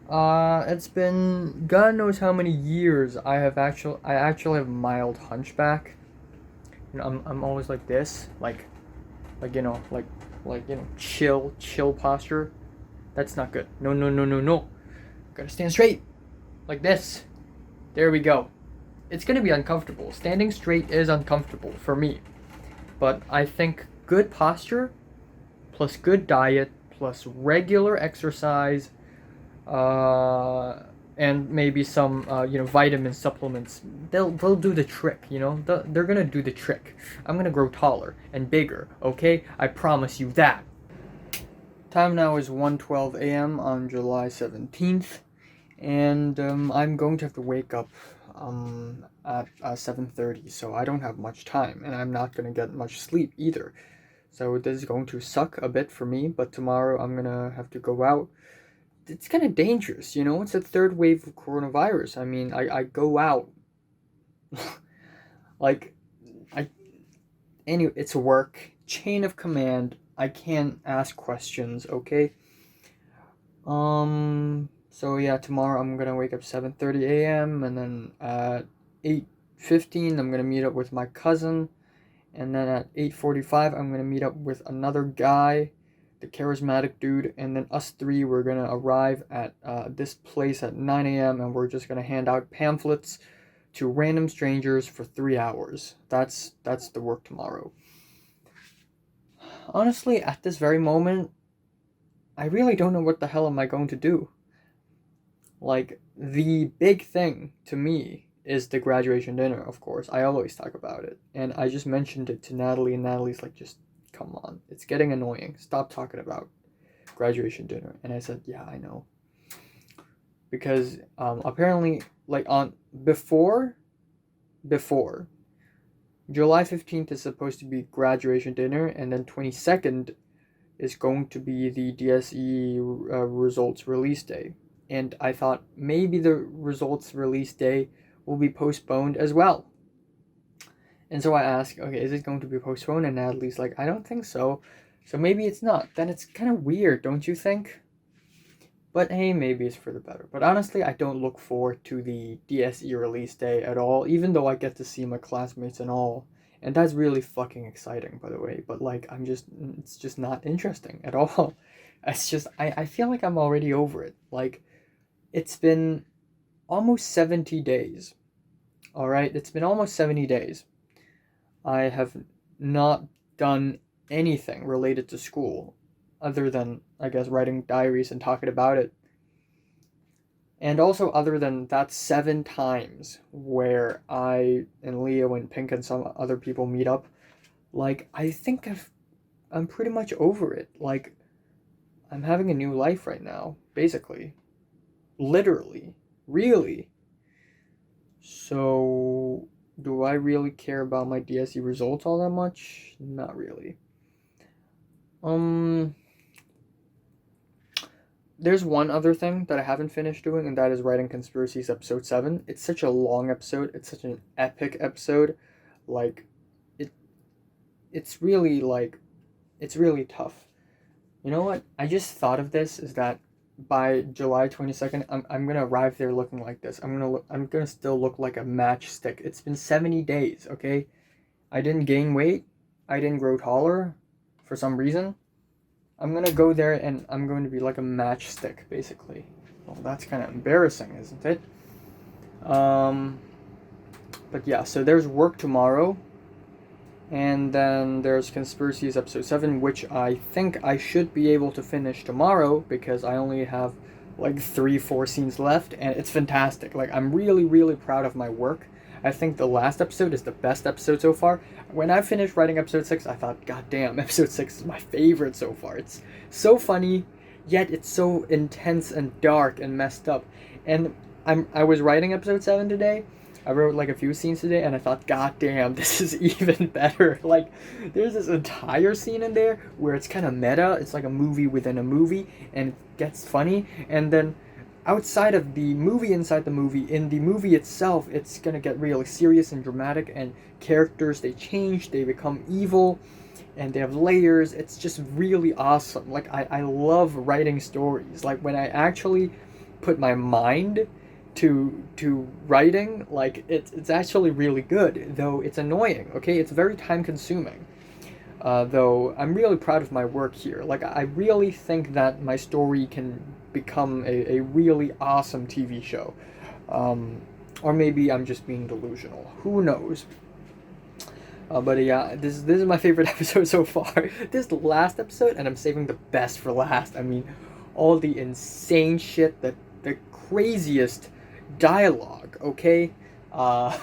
Speaker 1: It's been God knows how many years I actually have mild hunchback. I'm always like this, like chill posture. That's not good. No. Gotta stand straight, like this. There we go. It's gonna be uncomfortable. Standing straight is uncomfortable for me, but I think good posture, plus good diet, plus regular exercise, and maybe some vitamin supplements, they'll do the trick. They're gonna do the trick. I'm gonna grow taller and bigger, okay? I promise you that. Time now is 1:12 a.m. on July 17th, and I'm going to have to wake up at 7:30, so I don't have much time, and I'm not gonna get much sleep either. So this is going to suck a bit for me, but tomorrow I'm gonna have to go out. It's kind of dangerous, It's the third wave of coronavirus. I mean, I go out. like, anyway, it's work. Chain of command. I can't ask questions, okay? So yeah, tomorrow I'm gonna wake up 7:30 a.m. and then at 8:15 I'm gonna meet up with my cousin. And then at 8:45 I'm gonna meet up with another guy, the charismatic dude, and then us three, we're gonna arrive at this place at 9 a.m. and we're just gonna hand out pamphlets to random strangers for 3 hours. That's the work tomorrow. Honestly, at this very moment, I really don't know what the hell am I going to do. Like, the big thing to me is the graduation dinner, of course. I always talk about it. And I just mentioned it to Natalie, and Natalie's like, just come on. It's getting annoying. Stop talking about graduation dinner. And I said, yeah, I know. Because apparently, like, before July 15th is supposed to be graduation dinner, and then 22nd is going to be the DSE results release day. And I thought maybe the results release day will be postponed as well. And so I asked, okay, is it going to be postponed? And Natalie's like, I don't think so. So maybe it's not. Then it's kind of weird, don't you think? But hey, maybe it's for the better. But honestly, I don't look forward to the DSE release day at all, even though I get to see my classmates and all. And that's really fucking exciting, by the way. But like, it's just not interesting at all. It's just, I feel like I'm already over it. Like, it's been almost 70 days. All right? It's been almost 70 days. I have not done anything related to school other than, I guess, writing diaries and talking about it. And also other than that 7 times where I and Leo and Pink and some other people meet up, like, I think I'm pretty much over it. Like, I'm having a new life right now, basically. Literally. Really. So, Do I really care about my DSE results all that much? Not really. Um, there's one other thing that I haven't finished doing, and that is writing Conspiracies episode 7. It's such a long episode. It's such an epic episode. Like, it, it's really, like, it's really tough. You know what? I just thought of this, is that by July 22nd, I'm gonna arrive there looking like this. I'm gonna still look like a matchstick. It's been 70 days, okay? I didn't gain weight. I didn't grow taller for some reason. I'm gonna go there and I'm going to be like a matchstick, basically. Well, that's kind of embarrassing, isn't it? Um, but yeah, so there's work tomorrow. And then there's Conspiracies episode 7, which I think I should be able to finish tomorrow because I only have like 3-4 scenes left, and it's fantastic. Like, I'm really, really proud of my work. I think the last episode is the best episode so far. When I finished writing episode 6, I thought, God damn, episode 6 is my favorite so far. It's so funny, yet it's so intense and dark and messed up. And I was writing episode 7 today. I wrote like a few scenes today, and I thought, God damn, this is even better. Like, there's this entire scene in there where it's kind of meta. It's like a movie within a movie, and it gets funny. And then outside of the movie, inside the movie, in the movie itself, it's gonna get really serious and dramatic. And characters, they change, they become evil, and they have layers. It's just really awesome. Like, I love writing stories. Like, when I actually put my mind to writing, like, it's actually really good, though it's annoying, okay? It's very time consuming. Though I'm really proud of my work here. Like, I really think that my story can become a really awesome TV show. Or maybe I'm just being delusional. Who knows? But yeah, this is my favorite episode so far. This is the last episode, and I'm saving the best for last. I mean, all the insane shit, the craziest dialogue, okay? Uh,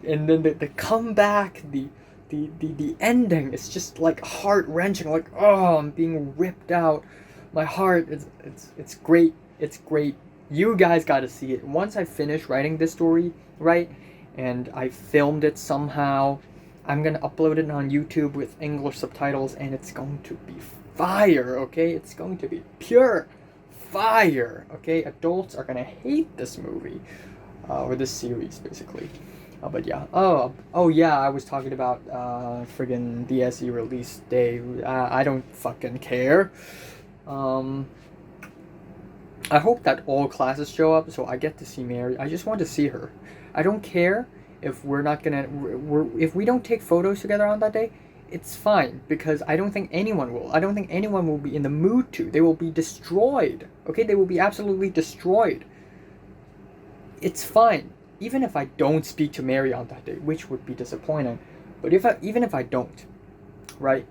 Speaker 1: and then the comeback, the ending is just like heart wrenching. Like, oh, I'm being ripped out. My heart it's great. It's great. You guys got to see it. Once I finish writing this story, right, and I filmed it somehow, I'm gonna upload it on YouTube with English subtitles, and it's going to be fire. Okay, it's going to be pure fire. Okay, adults are gonna hate this movie, or this series, basically. But yeah. Oh yeah. I was talking about friggin' the SE release day. I don't fucking care. Um, I hope that all classes show up so I get to see Mary. I just want to see her. I don't care if we're not gonna. If we don't take photos together on that day. It's fine, because I don't think anyone will. I don't think anyone will be in the mood to. They will be destroyed. Okay, they will be absolutely destroyed. It's fine, even if I don't speak to Mary on that day, which would be disappointing. But even if I don't, right?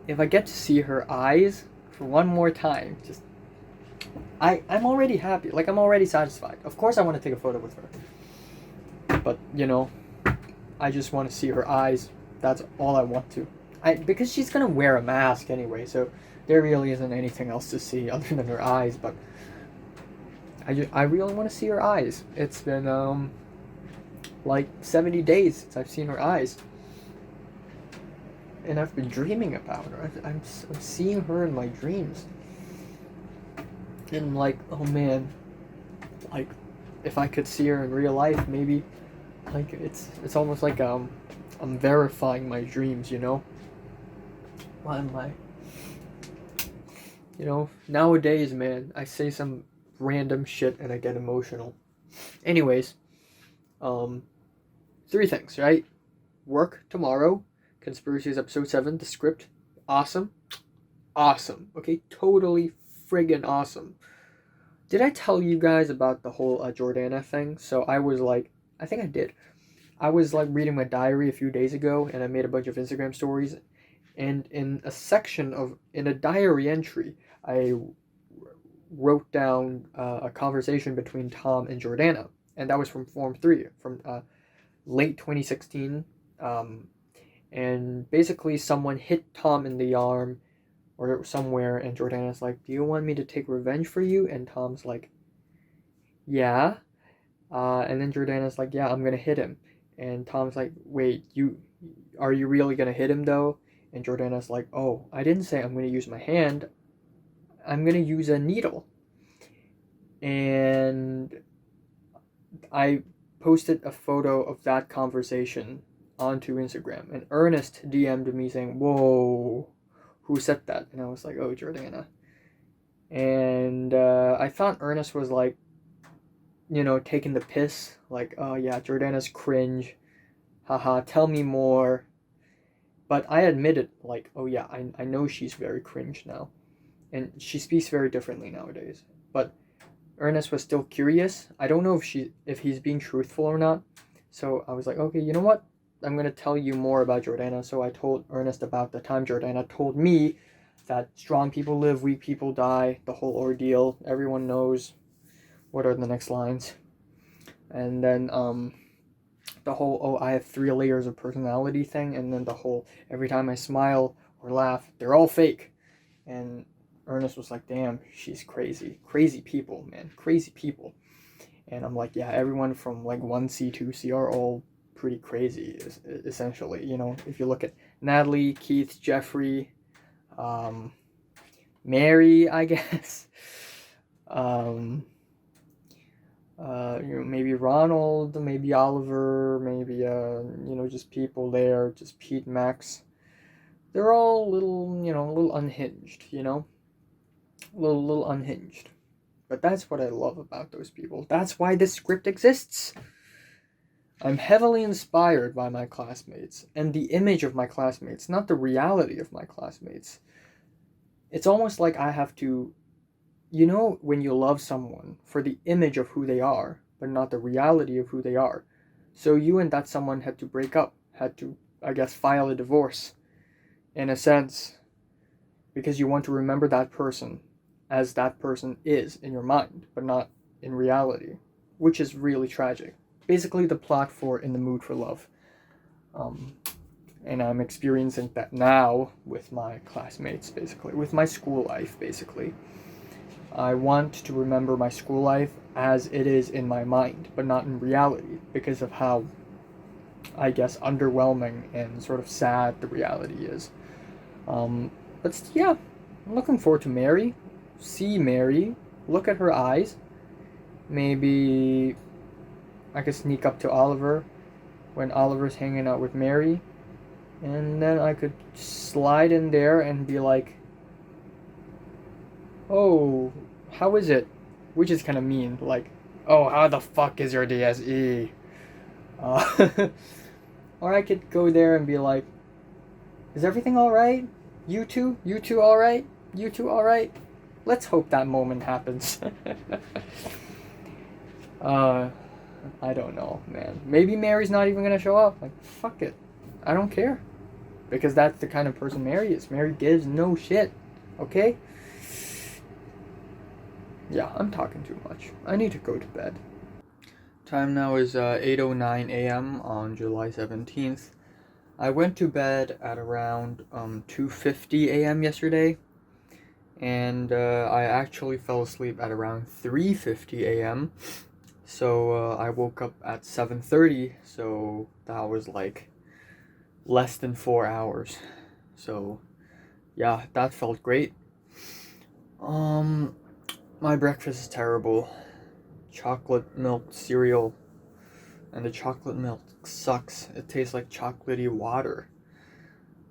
Speaker 1: If I get to see her eyes for one more time, just I'm already happy. Like, I'm already satisfied. Of course, I want to take a photo with her, but I just want to see her eyes. That's all I want to. Because she's gonna wear a mask anyway, so there really isn't anything else to see other than her eyes. But I really want to see her eyes. It's been like 70 days since I've seen her eyes, and I've been dreaming about her. I'm seeing her in my dreams, and I'm like, oh man, like, if I could see her in real life, maybe, like, it's almost like I'm verifying my dreams, Why am I? Nowadays, man, I say some random shit and I get emotional. Anyways, 3 things, right? Work tomorrow, Conspiracies episode 7, the script, awesome. Awesome, okay? Totally friggin' awesome. Did I tell you guys about the whole Jordana thing? So I was like, I think I did. I was like reading my diary a few days ago, and I made a bunch of Instagram stories, and in a diary entry, I wrote down a conversation between Tom and Jordana, and that was from Form 3, from late 2016, and basically someone hit Tom in the arm, or somewhere, and Jordana's like, do you want me to take revenge for you? And Tom's like, yeah, and then Jordana's like, yeah, I'm gonna hit him. And Tom's like, wait, are you really gonna hit him though? And Jordana's like, oh, I didn't say I'm gonna use my hand. I'm gonna use a needle. And I posted a photo of that conversation onto Instagram, and Ernest DM'd me saying, whoa, who said that? And I was like, oh, Jordana. And I thought Ernest was like, taking the piss, like, oh yeah, Jordana's cringe, haha, tell me more. But I admitted, like, oh yeah, I know she's very cringe now, and she speaks very differently nowadays. But Ernest was still curious. I don't know if he's being truthful or not. So I was like, okay, you know what? I'm gonna tell you more about Jordana. So I told Ernest about the time Jordana told me that strong people live, weak people die, the whole ordeal. Everyone knows what are the next lines. And then the whole, oh, I have 3 layers of personality thing, and then the whole, every time I smile or laugh, they're all fake. And Ernest was like, damn, she's crazy. Crazy people, man. Crazy people. And I'm like, yeah, everyone from like 1C, 2C are all pretty crazy, essentially. If you look at Natalie, Keith, Jeffrey, Mary, I guess. Maybe Ronald, maybe Oliver, maybe, just people there, just Pete, Max. They're all a little unhinged, a little unhinged. But that's what I love about those people. That's why this script exists. I'm heavily inspired by my classmates and the image of my classmates, not the reality of my classmates. It's almost like I have to, when you love someone for the image of who they are, but not the reality of who they are. So you and that someone had to break up, had to, I guess, file a divorce, in a sense, because you want to remember that person as that person is in your mind, but not in reality, which is really tragic. Basically the plot for In the Mood for Love. And I'm experiencing that now with my classmates, basically, with my school life, basically. I want to remember my school life as it is in my mind, but not in reality, because of how, I guess, underwhelming and sort of sad the reality is. But yeah, I'm looking forward to Mary. See Mary, look at her eyes. Maybe I could sneak up to Oliver when Oliver's hanging out with Mary, and then I could slide in there and be like, oh, how is it? Which is kind of mean, like, oh, how the fuck is your DSE? Or I could go there and be like, is everything alright? You two alright? You two alright? Let's hope that moment happens. I don't know, man. Maybe Mary's not even gonna show up. Like, fuck it. I don't care. Because that's the kind of person Mary is. Mary gives no shit. Okay? Yeah, I'm talking too much. I need to go to bed. Time now is 8:09 a.m. on July 17th. I went to bed at around 2:50 a.m. yesterday. And I actually fell asleep at around 3:50 a.m. So I woke up at 7:30, so that was like less than 4 hours. So yeah, that felt great. My breakfast is terrible. Chocolate milk cereal, and the chocolate milk sucks. It tastes like chocolatey water.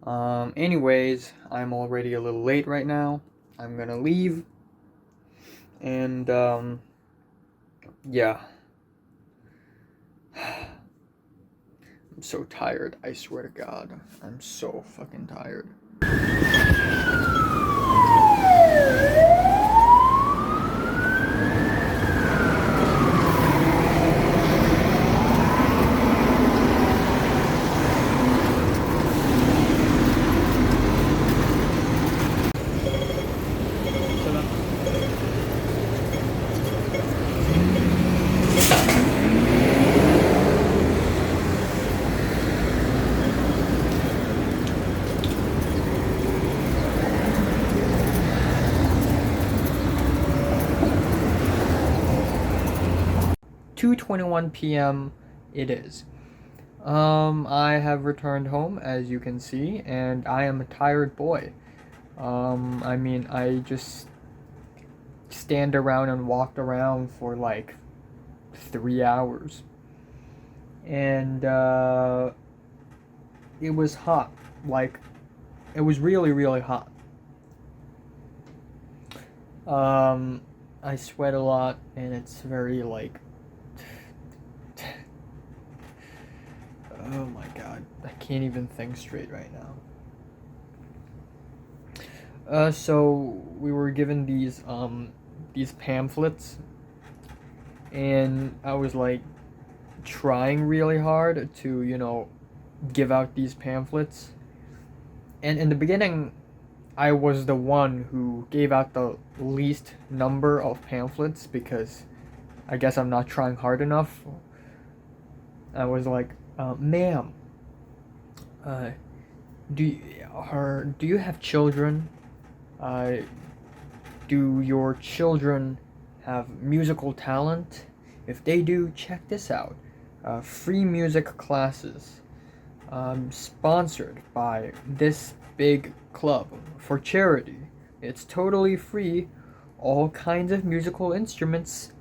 Speaker 1: Anyways, I'm already a little late right now. I'm gonna leave. And yeah. I'm so tired, I swear to God. I'm so fucking tired. Two 21 p.m. it is. I have returned home, as you can see, and I am a tired boy. I mean, I just stand around and walked around for like 3 hours. And it was hot. Like, it was really, really hot. Um, I sweat a lot, and it's very, like, oh my god, I can't even think straight right now. So we were given these pamphlets, and I was like trying really hard to, give out these pamphlets. And in the beginning, I was the one who gave out the least number of pamphlets because I guess I'm not trying hard enough. I was like, ma'am, uh, do you have children? Uh, do your children have musical talent? If they do, check this out. Free music classes, sponsored by this big club for charity. It's totally free. All kinds of musical instruments.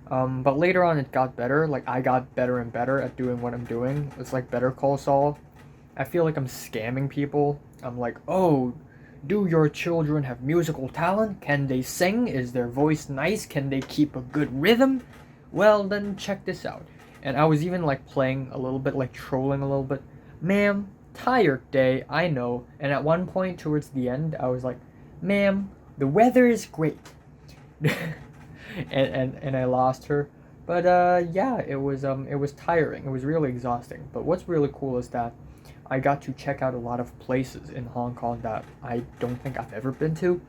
Speaker 1: But later on, it got better. Like, I got better and better at doing what I'm doing. It's like Better Call Saul. I feel like I'm scamming people. I'm like, oh, do your children have musical talent? Can they sing? Is their voice nice? Can they keep a good rhythm? Well, then check this out. And I was even like playing a little bit, like trolling a little bit. Ma'am, tired day, I know. And at one point towards the end, I was like, ma'am, the weather is great. and I lost her. But yeah, it was tiring. It was really exhausting. But what's really cool is that I got to check out a lot of places in Hong Kong that I don't think I've ever been to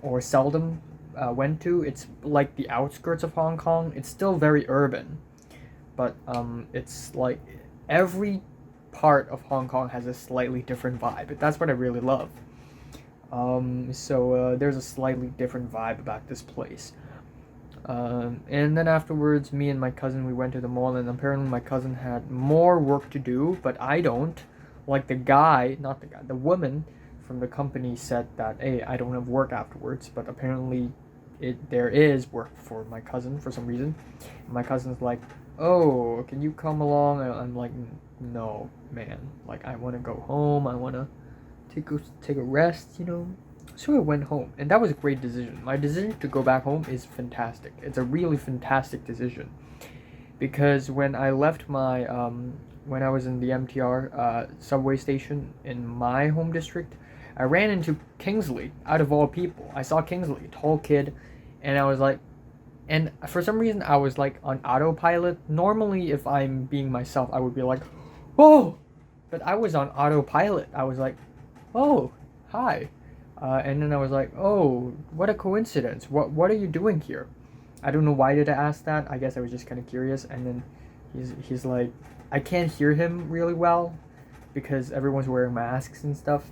Speaker 1: or seldom went to. It's like the outskirts of Hong Kong. It's still very urban, but it's like every part of Hong Kong has a slightly different vibe. That's what I really love. So there's a slightly different vibe about this place. And then afterwards, me and my cousin, we went to the mall, and apparently my cousin had more work to do, but I don't. Like the woman from the company said that, hey, I don't have work afterwards, but apparently there is work for my cousin for some reason. And my cousin's like, oh, can you come along? And I'm like, no, man. Like, I want to go home. I want to take a rest. So I went home, and that was a great decision. My decision to go back home is fantastic. It's a really fantastic decision, because when I left when I was in the MTR subway station in my home district, I ran into Kingsley, out of all people. I saw Kingsley, tall kid, and I was like, and for some reason I was like on autopilot. Normally, if I'm being myself, I would be like, whoa, but I was on autopilot. I was like, oh, hi. And then I was like, oh, what a coincidence. What are you doing here? I don't know why did I ask that. I guess I was just kind of curious. And then he's like, I can't hear him really well because everyone's wearing masks and stuff.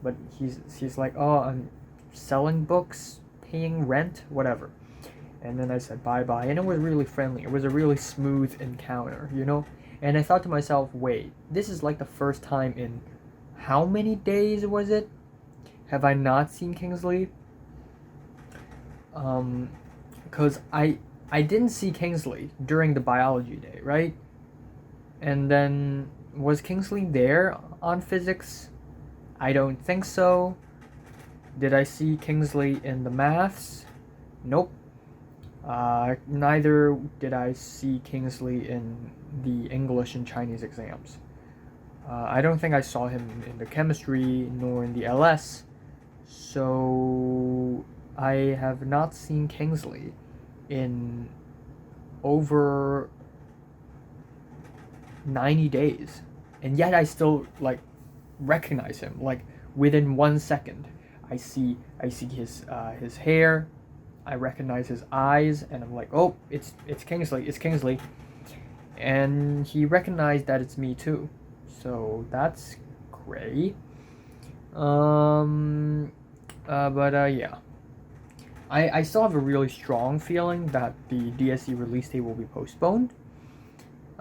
Speaker 1: But he's like, oh, I'm selling books, paying rent, whatever. And then I said bye-bye. And it was really friendly. It was a really smooth encounter. And I thought to myself, wait, this is like the first time in how many days was it? Have I not seen Kingsley? Because I didn't see Kingsley during the biology day, right? And then, was Kingsley there on physics? I don't think so. Did I see Kingsley in the maths? Nope. Neither did I see Kingsley in the English and Chinese exams. I don't think I saw him in the chemistry nor in the LS. So I have not seen Kingsley in over 90 days, and yet I still like recognize him. Like within 1 second, I see his hair, I recognize his eyes, and I'm like, oh, it's Kingsley, and he recognized that it's me too. So that's great. Yeah. I still have a really strong feeling that the DSE release date will be postponed.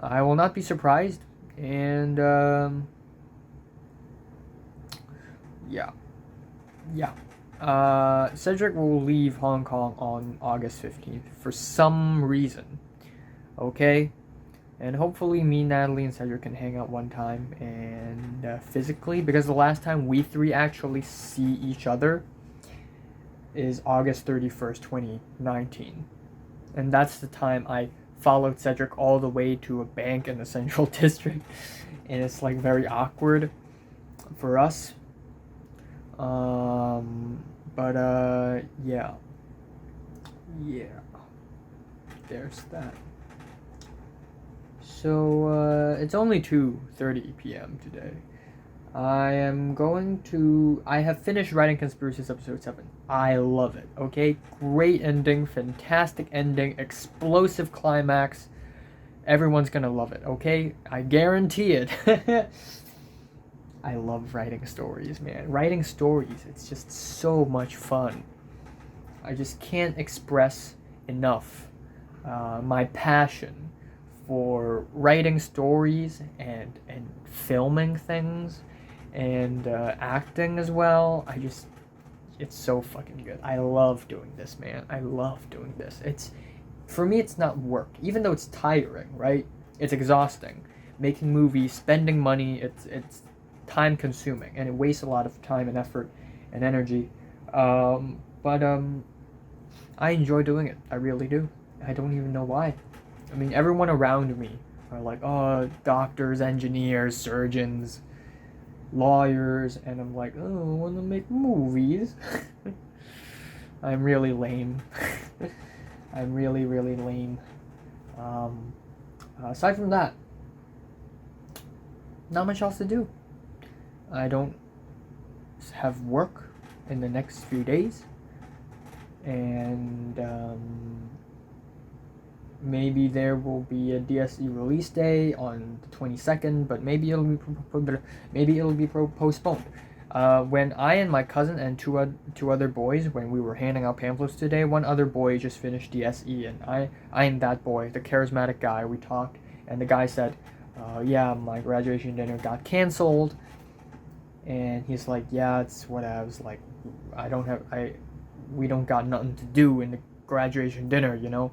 Speaker 1: I will not be surprised. And yeah. Cedric will leave Hong Kong on August 15th for some reason. Okay? And hopefully me, Natalie, and Cedric can hang out one time and physically, because the last time we three actually see each other is August 31st, 2019. And that's the time I followed Cedric all the way to a bank in the Central District. And it's like very awkward for us. Yeah. There's that. So, it's only 2:30 p.m. today. I have finished writing Conspiracies episode 7. I love it, okay? Great ending, fantastic ending, explosive climax. Everyone's gonna love it, okay? I guarantee it. I love writing stories, man. Writing stories, it's just so much fun. I just can't express enough my passion for writing stories and filming things and acting as well. It's so fucking good. I love doing this, man. I love doing this. For me, it's not work, even though it's tiring, right? It's exhausting. Making movies, spending money, it's time consuming, and it wastes a lot of time and effort and energy. But I enjoy doing it. I really do. I don't even know why. I mean, everyone around me are like, oh, doctors, engineers, surgeons, lawyers, and I'm like, oh, I want to make movies. I'm really lame. I'm really, really lame. Aside from that, not much else to do. I don't have work in the next few days, and maybe there will be a DSE release day on the 22nd, but maybe it'll be postponed. When I and my cousin and two other boys, when we were handing out pamphlets today, one other boy just finished DSE, and I am that boy, the charismatic guy. We talked, and the guy said, yeah, my graduation dinner got canceled. And he's like, yeah, it's what I was like, we don't got nothing to do in the graduation dinner, you know?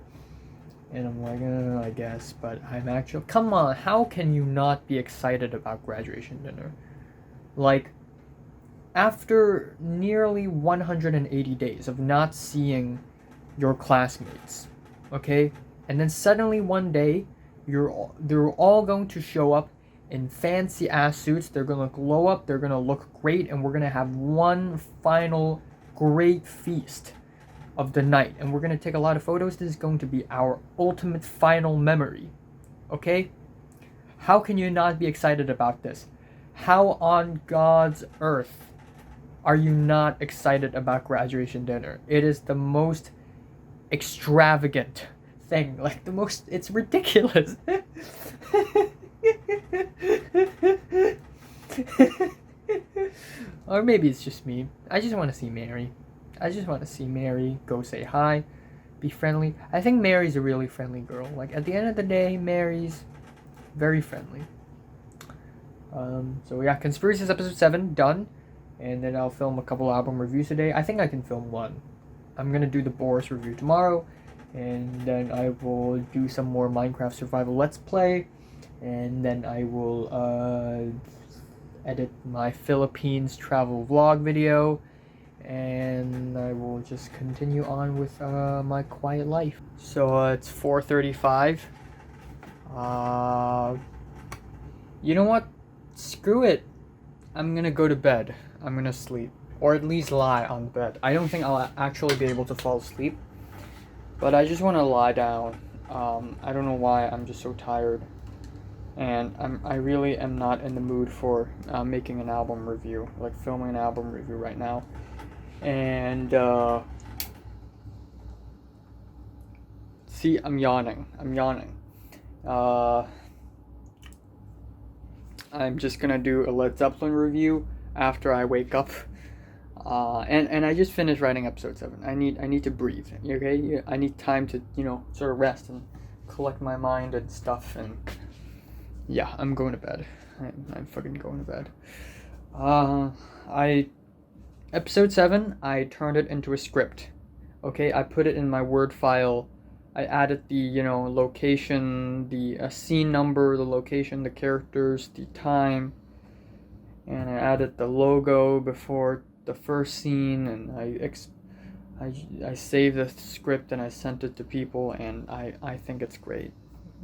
Speaker 1: And I'm like, I guess, but I'm actually, come on, how can you not be excited about graduation dinner? Like, after nearly 180 days of not seeing your classmates, okay? And then suddenly one day, they're all going to show up in fancy ass suits. They're gonna glow up, they're gonna look great, and we're gonna have one final great feast of the night, and we're gonna take a lot of photos. This is going to be our ultimate final memory, okay? How can you not be excited about this? How on God's earth are you not excited about graduation dinner? It is the most extravagant thing, like it's ridiculous. Or maybe it's just me. I just want to see Mary. Go say hi, be friendly. I think Mary's a really friendly girl. Like, at the end of the day, Mary's very friendly. So yeah, Conspiracies episode 7 done, and then I'll film a couple album reviews today. I think I can film one. I'm gonna do the Boris review tomorrow, and then I will do some more Minecraft survival let's play, and then I will edit my Philippines travel vlog video, and I will just continue on with my quiet life. So it's 4:35. You know what? Screw it. I'm gonna go to bed. I'm gonna sleep, or at least lie on bed. I don't think I'll actually be able to fall asleep, but I just want to lie down. I don't know why. I'm just so tired, and I really am not in the mood for making an album review, like filming an album review right now. And see, I'm yawning. I'm just gonna do a Led Zeppelin review after I wake up. And I just finished writing episode 7. I need to breathe. Okay, I need time to sort of rest and collect my mind and stuff. And Yeah, I'm going to bed. I'm fucking going to bed. I Episode 7, I turned it into a script. Okay, I put it in my Word file. I added the, location, the scene number, the location, the characters, the time, and I added the logo before the first scene, and I saved the script and I sent it to people, and I think it's great.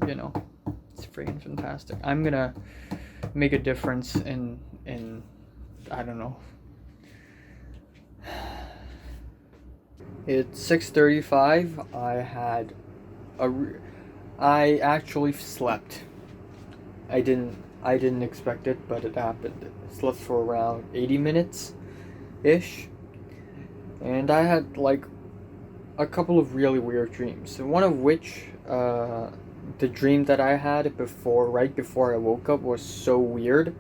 Speaker 1: It's freaking fantastic. I'm gonna make a difference in I don't know. It's 6:35. I actually slept. I didn't expect it, but it happened. I slept for around 80 minutes ish. And I had like a couple of really weird dreams. One of which the dream that I had right before I woke up was so weird.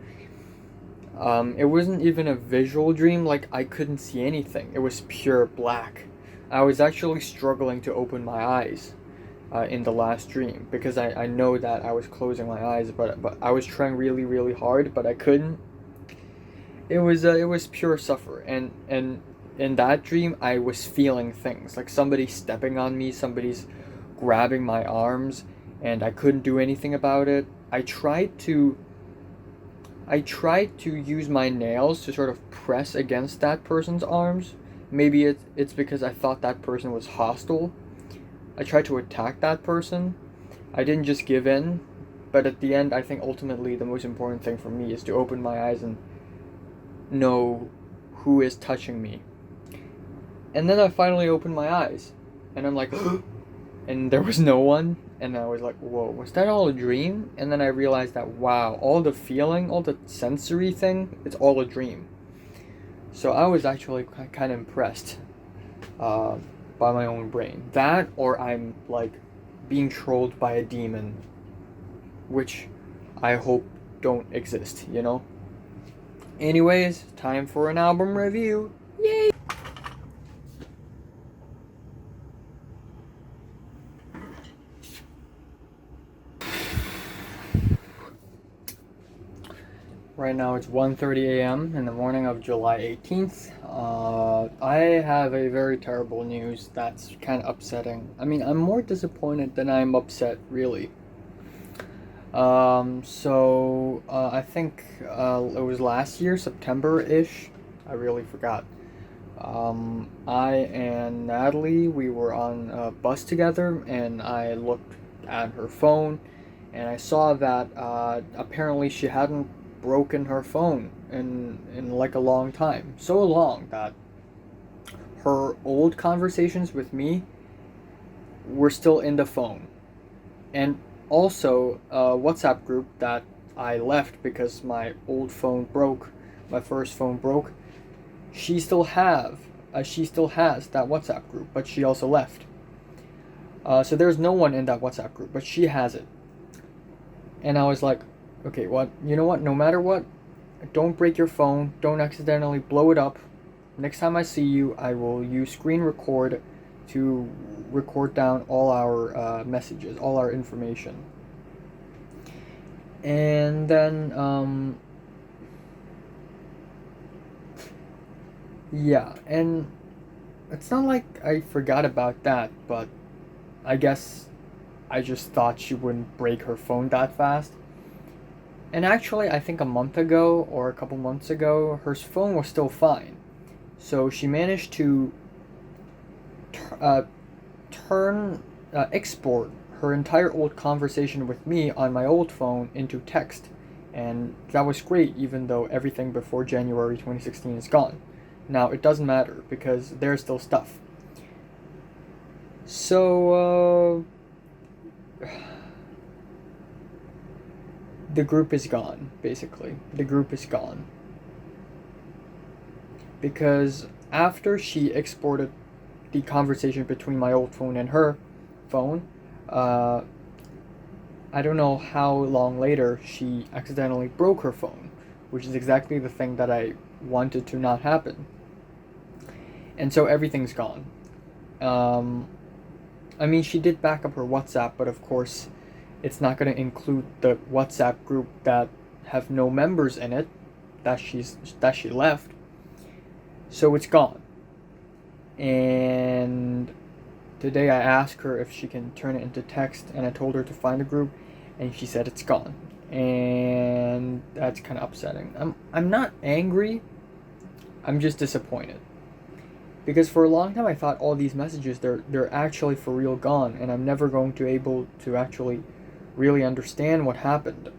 Speaker 1: It wasn't even a visual dream, like I couldn't see anything. It was pure black. I was actually struggling to open my eyes in the last dream because I know that I was closing my eyes, but I was trying really, really hard, but I couldn't. It was pure suffer, and in that dream I was feeling things like somebody stepping on me, somebody's grabbing my arms, and I couldn't do anything about it. I tried to use my nails to sort of press against that person's arms. Maybe it's because I thought that person was hostile. I tried to attack that person. I didn't just give in, but at the end, I think ultimately the most important thing for me is to open my eyes and know who is touching me. And then I finally opened my eyes, and I'm like, and there was no one, and I was like, whoa, was that all a dream? And then I realized that, wow, all the feeling, all the sensory thing, it's all a dream. So I was actually kind of impressed by my own brain. That, or I'm like being trolled by a demon, which I hope don't exist, Anyways, time for an album review. Yay! Right now it's 1:30 a.m. in the morning of July 18th. I have a very terrible news that's kind of upsetting. I mean, I'm more disappointed than I'm upset, really. I think it was last year, September-ish. I really forgot. I and Natalie, we were on a bus together, and I looked at her phone, and I saw that apparently she hadn't broken her phone in like a long time. So long that her old conversations with me were still in the phone. And also a WhatsApp group that I left because my old phone broke, my first phone broke. She still has that WhatsApp group, but she also left. So there's no one in that WhatsApp group, but she has it. And I was like, okay, you know what? No matter what, don't break your phone. Don't accidentally blow it up. Next time I see you, I will use screen record to record down all our messages, all our information. And then, yeah, and it's not like I forgot about that, but I guess I just thought she wouldn't break her phone that fast. And actually, I think a month ago or a couple months ago, her phone was still fine. So she managed to export her entire old conversation with me on my old phone into text. And that was great, even though everything before January 2016 is gone. Now, it doesn't matter, because there's still stuff. So, the group is gone, basically. The group is gone. Because after she exported the conversation between my old phone and her phone, I don't know how long later she accidentally broke her phone, which is exactly the thing that I wanted to not happen. And so everything's gone. I mean, she did back up her WhatsApp, but of course, It's not going to include the WhatsApp group that have no members in it that she left. So it's gone. And today I asked her if she can turn it into text, and I told her to find the group, and she said it's gone. And that's kind of upsetting. I'm not angry. I'm just disappointed. Because for a long time I thought all these messages, they're actually for real gone, and I'm never going to able to actually really understand what happened.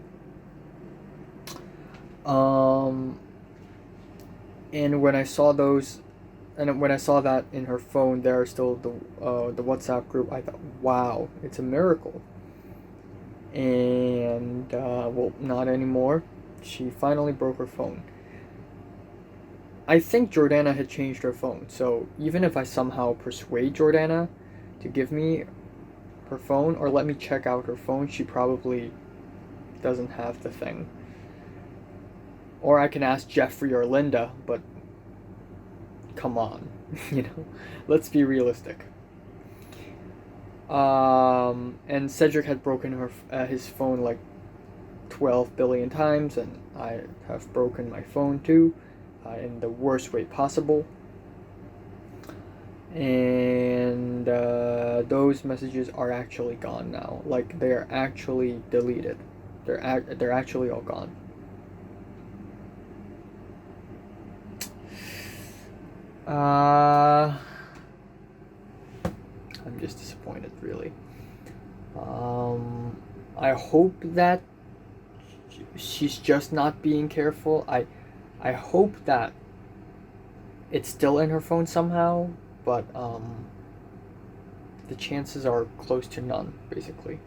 Speaker 1: And when I saw those, and when I saw that in her phone, there are still the WhatsApp group, I thought, wow, it's a miracle. And well, not anymore. She finally broke her phone. I think Jordana had changed her phone, so even if I somehow persuade Jordana to give me her phone or let me check out her phone, she probably doesn't have the thing. Or I can ask Jeffrey or Linda, but come on, let's be realistic. And Cedric had broken his phone like 12 billion times, and I have broken my phone too. In the worst way possible. And those messages are actually gone now. Like, they are actually deleted. They're actually all gone. I'm just disappointed, really. I hope that she's just not being careful. I hope that it's still in her phone somehow, but the chances are close to none, basically.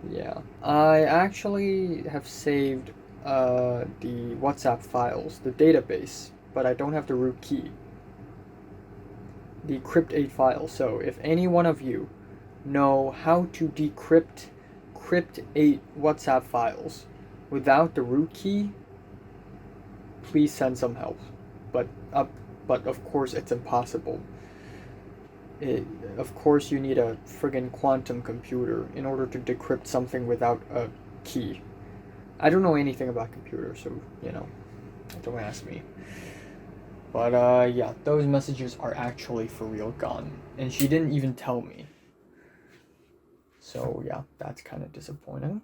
Speaker 1: Yeah. I actually have saved the WhatsApp files, the database, but I don't have the root key. The crypt8 file. So if any one of you know how to decrypt crypt8 WhatsApp files without the root key, please send some help. But of course it's impossible. Of course you need a friggin' quantum computer in order to decrypt something without a key. I don't know anything about computers, so don't ask me. But yeah, those messages are actually for real gone, and she didn't even tell me. So yeah, that's kind of disappointing.